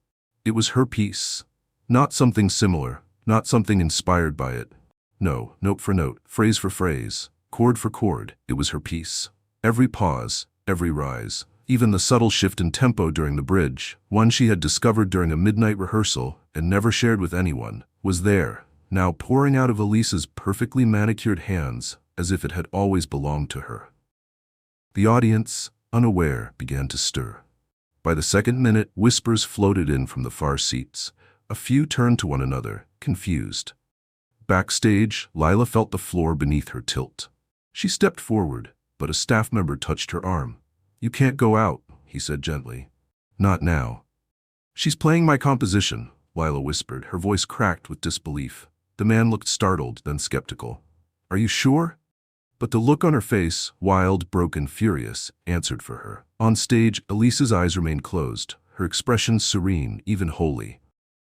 It was her piece. Not something similar, not something inspired by it. No, note for note, phrase for phrase, chord for chord, it was her piece. Every pause, every rise, even the subtle shift in tempo during the bridge, one she had discovered during a midnight rehearsal and never shared with anyone, was there, now pouring out of Elise's perfectly manicured hands as if it had always belonged to her. The audience, unaware, began to stir. By the second minute, whispers floated in from the far seats. A few turned to one another, confused. Backstage, Lila felt the floor beneath her tilt. She stepped forward, but a staff member touched her arm. "You can't go out," he said gently. "Not now." "She's playing my composition," Lila whispered, her voice cracked with disbelief. The man looked startled, then skeptical. "Are you sure?" But the look on her face, wild, broken, furious, answered for her. On stage, Elise's eyes remained closed, her expression serene, even holy.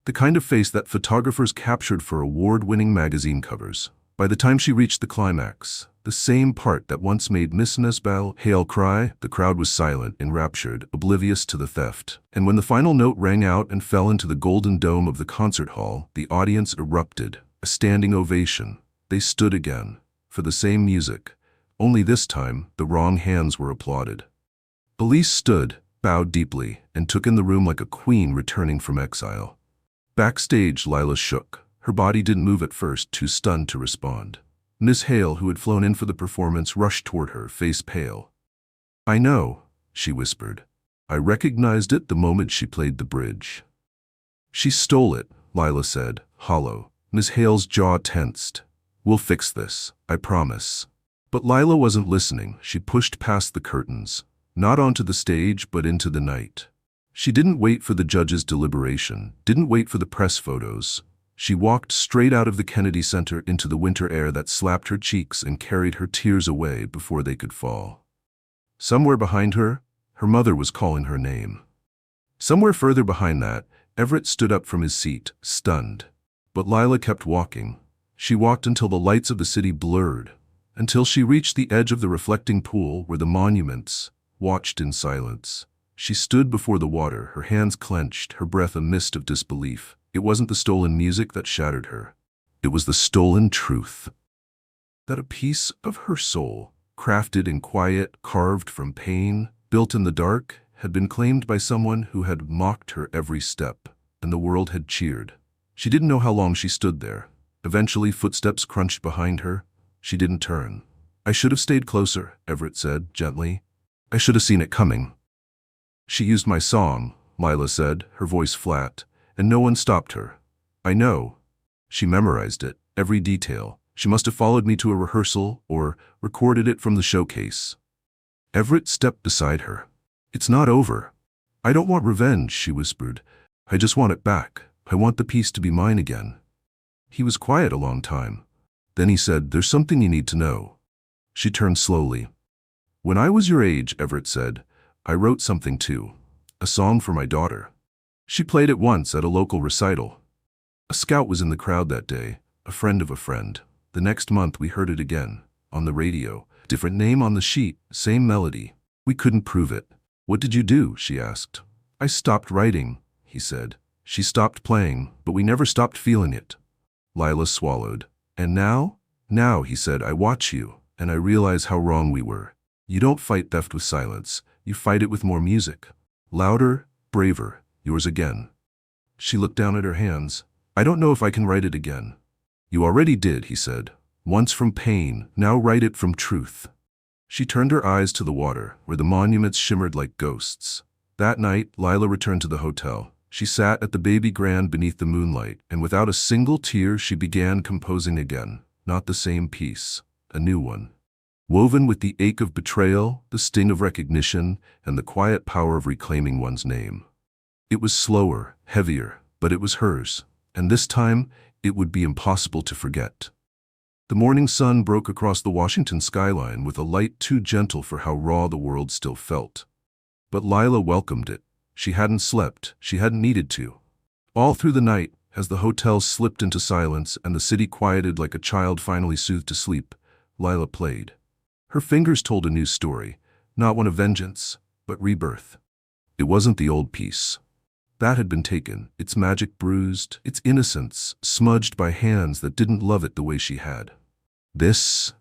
The kind of face that photographers captured for award-winning magazine covers. By the time she reached the climax, the same part that once made Miss Nesbel hail cry, the crowd was silent, enraptured, oblivious to the theft. And when the final note rang out and fell into the golden dome of the concert hall, the audience erupted, a standing ovation. They stood again, for the same music. Only this time, the wrong hands were applauded. Elise stood, bowed deeply, and took in the room like a queen returning from exile. Backstage, Lila shook. Her body didn't move at first, too stunned to respond. Miss Hale, who had flown in for the performance, rushed toward her, face pale. "I know," she whispered. "I recognized it the moment she played the bridge." "She stole it," Lila said, hollow. Miss Hale's jaw tensed. "We'll fix this, I promise." But Lila wasn't listening. She pushed past the curtains, not onto the stage, but into the night. She didn't wait for the judge's deliberation, didn't wait for the press photos. She walked straight out of the Kennedy Center into the winter air that slapped her cheeks and carried her tears away before they could fall. Somewhere behind her, her mother was calling her name. Somewhere further behind that, Everett stood up from his seat, stunned. But Lila kept walking. She walked until the lights of the city blurred, until she reached the edge of the reflecting pool where the monuments watched in silence. She stood before the water, her hands clenched, her breath a mist of disbelief. It wasn't the stolen music that shattered her. It was the stolen truth. That a piece of her soul, crafted in quiet, carved from pain, built in the dark, had been claimed by someone who had mocked her every step, and the world had cheered. She didn't know how long she stood there. Eventually, footsteps crunched behind her. She didn't turn. "I should have stayed closer," Everett said, gently. "I should have seen it coming." "She used my song," Lila said, her voice flat, and no one stopped her. "I know. She memorized it, every detail. She must have followed me to a rehearsal or recorded it from the showcase." Everett stepped beside her. "It's not over. I don't want revenge," she whispered. "I just want it back. I want the piece to be mine again." He was quiet a long time. Then he said, "There's something you need to know." She turned slowly. "When I was your age," Everett said, "I wrote something too. A song for my daughter." She played it once at a local recital. A scout was in the crowd that day, a friend of a friend. The next month we heard it again, on the radio. Different name on the sheet, same melody. We couldn't prove it. "What did you do?" she asked. "I stopped writing," he said. "She stopped playing, but we never stopped feeling it." Lila swallowed. "And now?" "Now," he said, "I watch you, and I realize how wrong we were. You don't fight theft with silence. You fight it with more music. Louder, braver, yours again." She looked down at her hands. "I don't know if I can write it again." "You already did," he said. "Once from pain, now write it from truth." She turned her eyes to the water, where the monuments shimmered like ghosts. That night, Lila returned to the hotel. She sat at the baby grand beneath the moonlight, and without a single tear she began composing again. Not the same piece, a new one. Woven with the ache of betrayal, the sting of recognition, and the quiet power of reclaiming one's name. It was slower, heavier, but it was hers, and this time it would be impossible to forget. The morning sun broke across the Washington skyline with a light too gentle for how raw the world still felt. But Lila welcomed it. She hadn't slept, she hadn't needed to. All through the night, as the hotel slipped into silence and the city quieted like a child finally soothed to sleep, Lila played. Her fingers told a new story, not one of vengeance, but rebirth. It wasn't the old piece. That had been taken, its magic bruised, its innocence smudged by hands that didn't love it the way she had. This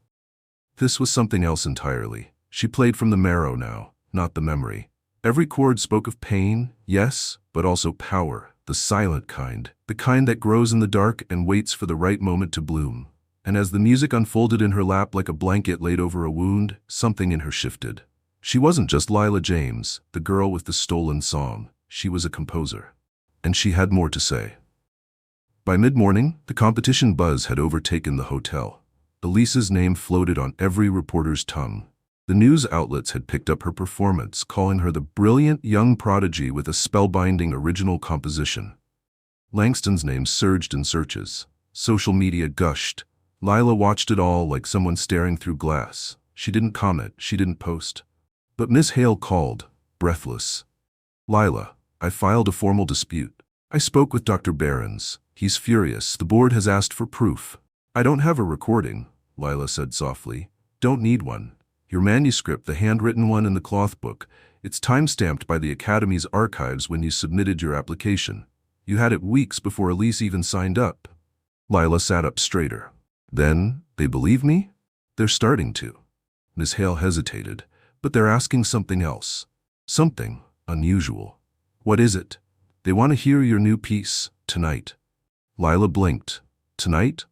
was something else entirely. She played from the marrow now, not the memory. Every chord spoke of pain, yes, but also power, the silent kind, the kind that grows in the dark and waits for the right moment to bloom. And as the music unfolded in her lap like a blanket laid over a wound, something in her shifted. She wasn't just Lila James, the girl with the stolen song. She was a composer. And she had more to say. By mid-morning, the competition buzz had overtaken the hotel. Elise's name floated on every reporter's tongue. The news outlets had picked up her performance, calling her the brilliant young prodigy with a spellbinding original composition. Langston's name surged in searches. Social media gushed. Lila watched it all like someone staring through glass. She didn't comment, she didn't post. But Miss Hale called, breathless. "Lila, I filed a formal dispute. I spoke with Dr. Behrens. He's furious. The board has asked for proof." "I don't have a recording," Lila said softly. "Don't need one. Your manuscript, the handwritten one in the cloth book, it's time-stamped by the Academy's archives when you submitted your application. You had it weeks before Elise even signed up." Lila sat up straighter. "Then, they believe me?" "They're starting to." Miss Hale hesitated, "but they're asking something else. Something, unusual. What is it? They want to hear your new piece, tonight. Lila blinked. Tonight?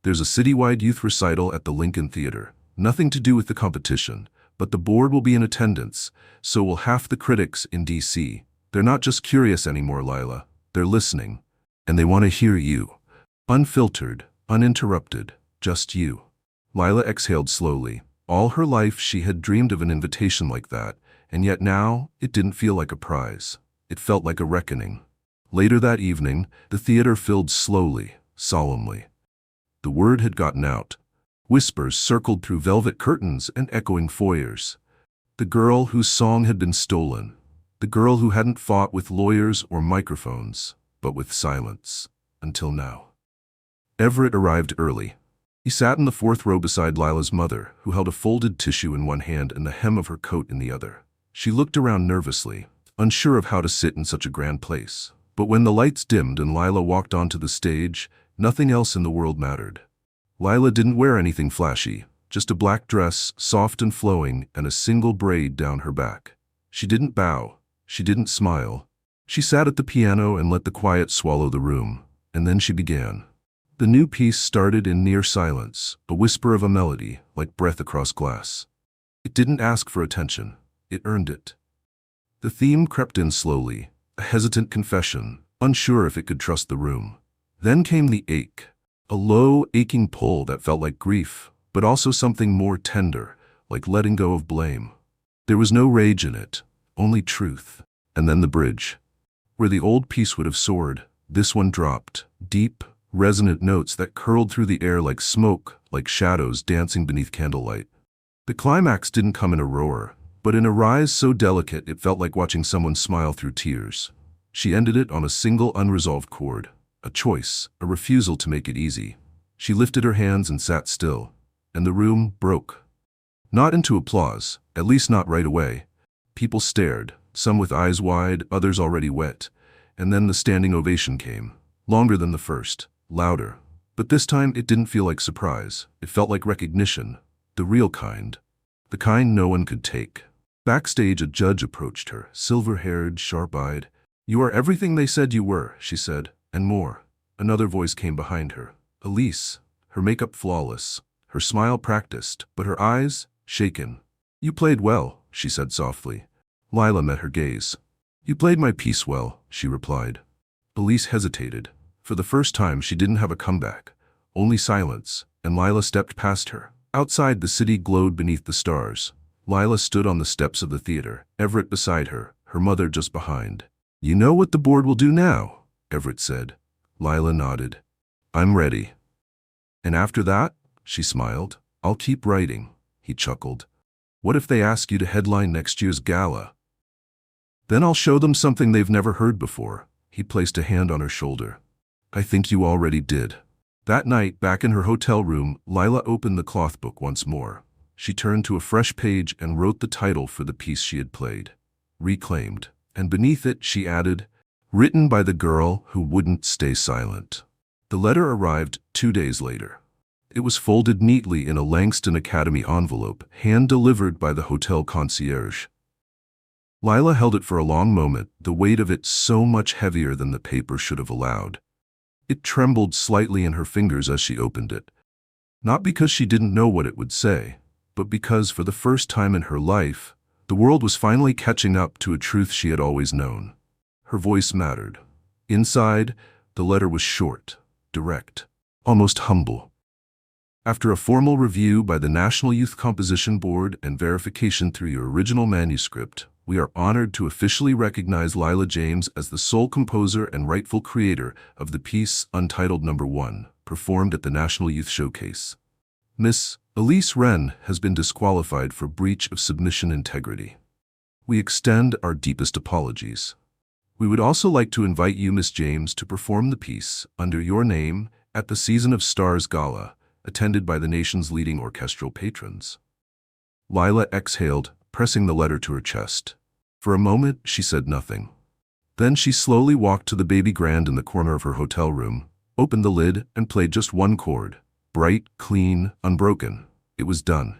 There's a citywide youth recital at the Lincoln Theater. Nothing to do with the competition, but the board will be in attendance, so will half the critics in D.C. They're not just curious anymore, Lila. They're listening. And they want to hear you. Unfiltered, uninterrupted, just you. Lila exhaled slowly. All her life she had dreamed of an invitation like that, and yet now it didn't feel like a prize. It felt like a reckoning. Later that evening, the theater filled slowly, solemnly. The word had gotten out. Whispers circled through velvet curtains and echoing foyers. The girl whose song had been stolen. The girl who hadn't fought with lawyers or microphones, but with silence. Until now. Everett arrived early. He sat in the fourth row beside Lila's mother, who held a folded tissue in one hand and the hem of her coat in the other. She looked around nervously, unsure of how to sit in such a grand place. But when the lights dimmed and Lila walked onto the stage, nothing else in the world mattered. Lila didn't wear anything flashy, just a black dress, soft and flowing, and a single braid down her back. She didn't bow. She didn't smile. She sat at the piano and let the quiet swallow the room, and then she began. The new piece started in near silence, a whisper of a melody, like breath across glass. It didn't ask for attention. It earned it. The theme crept in slowly, a hesitant confession, unsure if it could trust the room. Then came the ache, a low, aching pull that felt like grief, but also something more tender, like letting go of blame. There was no rage in it, only truth. And then the bridge. Where the old piece would have soared, this one dropped, deep, resonant notes that curled through the air like smoke, like shadows dancing beneath candlelight. The climax didn't come in a roar, but in a rise so delicate it felt like watching someone smile through tears. She ended it on a single unresolved chord, a choice, a refusal to make it easy. She lifted her hands and sat still, and the room broke. Not into applause, at least not right away. People stared, some with eyes wide, others already wet, and then the standing ovation came, longer than the first. Louder. But this time it didn't feel like surprise. It felt like recognition. The real kind. The kind no one could take. Backstage a judge approached her, silver-haired, sharp-eyed. "You are everything they said you were," she said, and more. Another voice came behind her. Elise. Her makeup flawless. Her smile practiced, but her eyes shaken. "You played well," she said softly. Lila met her gaze. "You played my piece well," she replied. Elise hesitated. For the first time, she didn't have a comeback, only silence, and Lila stepped past her. Outside, the city glowed beneath the stars. Lila stood on the steps of the theater, Everett beside her, her mother just behind. "You know what the board will do now?" Everett said. Lila nodded. "I'm ready." "And after that?" She smiled. "I'll keep writing," he chuckled. "What if they ask you to headline next year's gala?" "Then I'll show them something they've never heard before." He placed a hand on her shoulder. "I think you already did." That night, back in her hotel room, Lila opened the cloth book once more. She turned to a fresh page and wrote the title for the piece she had played, Reclaimed, and beneath it she added, "Written by the girl who wouldn't stay silent." The letter arrived 2 days later. It was folded neatly in a Langston Academy envelope, hand-delivered by the hotel concierge. Lila held it for a long moment, the weight of it so much heavier than the paper should have allowed. It trembled slightly in her fingers as she opened it. Not because she didn't know what it would say, but because for the first time in her life, the world was finally catching up to a truth she had always known. Her voice mattered. Inside, the letter was short, direct, almost humble. After a formal review by the National Youth Composition Board and verification through your original manuscript, we are honored to officially recognize Lila James as the sole composer and rightful creator of the piece Untitled No. 1, performed at the National Youth Showcase. Miss Elise Wren has been disqualified for breach of submission integrity. We extend our deepest apologies. We would also like to invite you, Miss James, to perform the piece under your name at the Season of Stars Gala, attended by the nation's leading orchestral patrons. Lila exhaled, pressing the letter to her chest. For a moment, she said nothing. Then she slowly walked to the baby grand in the corner of her hotel room, opened the lid, and played just one chord. Bright, clean, unbroken. It was done.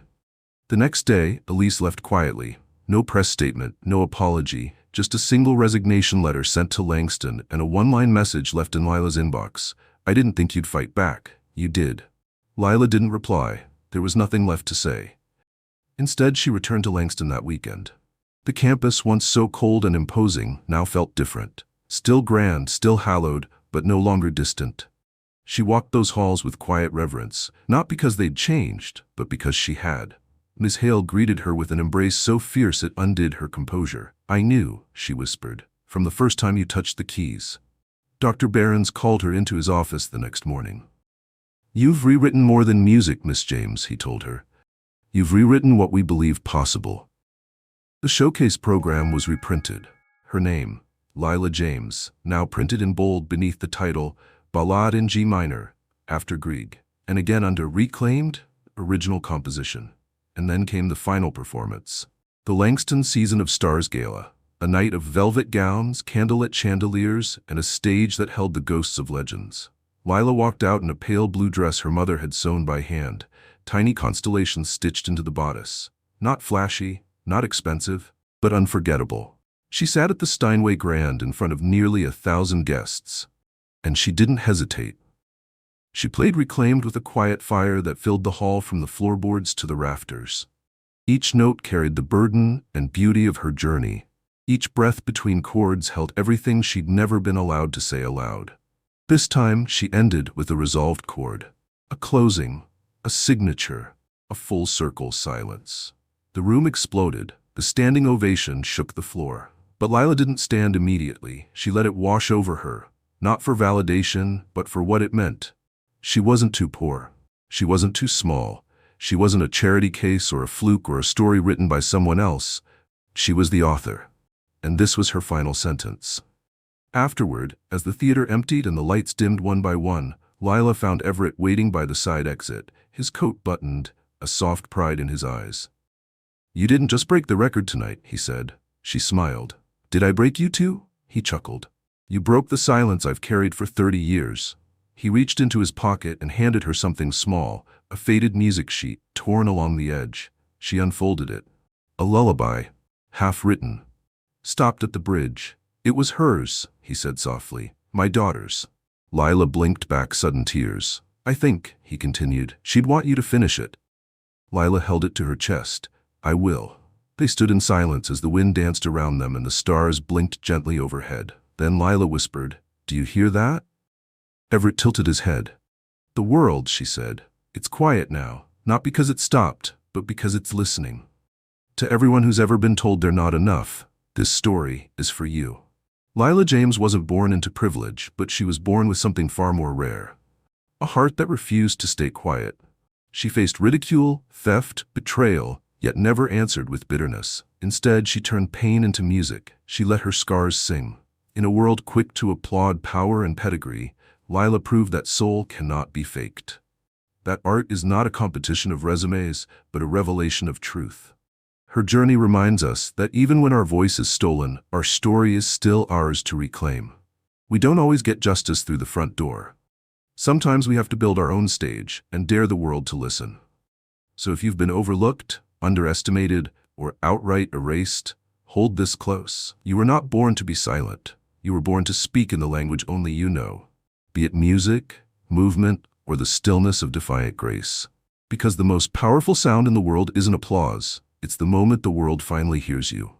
The next day, Elise left quietly. No press statement, no apology, Just a single resignation letter sent to Langston and a one-line message left in Lila's inbox. I didn't think you'd fight back. You did. Lila didn't reply. There was nothing left to say. Instead, she returned to Langston that weekend. The campus, once so cold and imposing, now felt different. Still grand, still hallowed, but no longer distant. She walked those halls with quiet reverence, not because they'd changed, but because she had. Miss Hale greeted her with an embrace so fierce it undid her composure. I knew, she whispered, from the first time you touched the keys. Dr. Behrens called her into his office the next morning. You've rewritten more than music, Miss James, he told her. You've rewritten what we believed possible. The showcase program was reprinted. Her name, Lila James, now printed in bold beneath the title, Ballade in G minor, after Grieg, and again under Reclaimed, Original Composition. And then came the final performance. The Langston Season of Stars Gala, a night of velvet gowns, candlelit chandeliers, and a stage that held the ghosts of legends. Lila walked out in a pale blue dress her mother had sewn by hand, tiny constellations stitched into the bodice. Not flashy, not expensive, but unforgettable. She sat at the Steinway Grand in front of nearly 1,000 guests. And she didn't hesitate. She played Reclaimed with a quiet fire that filled the hall from the floorboards to the rafters. Each note carried the burden and beauty of her journey. Each breath between chords held everything she'd never been allowed to say aloud. This time, she ended with a resolved chord. A closing, a signature, a full circle silence. The room exploded. The standing ovation shook the floor. But Lila didn't stand immediately. She let it wash over her. Not for validation, but for what it meant. She wasn't too poor. She wasn't too small. She wasn't a charity case or a fluke or a story written by someone else. She was the author. And this was her final sentence. Afterward, as the theater emptied and the lights dimmed one by one, Lila found Everett waiting by the side exit, his coat buttoned, a soft pride in his eyes. You didn't just break the record tonight, he said. She smiled. Did I break you too? He chuckled. You broke the silence I've carried for 30 years. He reached into his pocket and handed her something small, a faded music sheet, torn along the edge. She unfolded it. A lullaby, half written. Stopped at the bridge. It was hers, he said softly. My daughter's. Lila blinked back sudden tears. I think, he continued, she'd want you to finish it. Lila held it to her chest. I will. They stood in silence as the wind danced around them and the stars blinked gently overhead. Then Lila whispered, Do you hear that? Everett tilted his head. The world, she said. It's quiet now, not because it stopped, but because it's listening. To everyone who's ever been told they're not enough, this story is for you. Lila James wasn't born into privilege, but she was born with something far more rare. A heart that refused to stay quiet. She faced ridicule, theft, betrayal, yet never answered with bitterness. Instead, she turned pain into music. She let her scars sing. In a world quick to applaud power and pedigree, Lila proved that soul cannot be faked. That art is not a competition of resumes, but a revelation of truth. Her journey reminds us that even when our voice is stolen, our story is still ours to reclaim. We don't always get justice through the front door. Sometimes we have to build our own stage and dare the world to listen. So if you've been overlooked, underestimated, or outright erased, hold this close. You were not born to be silent. You were born to speak in the language only you know, be it music, movement, or the stillness of defiant grace. Because the most powerful sound in the world isn't applause, it's the moment the world finally hears you.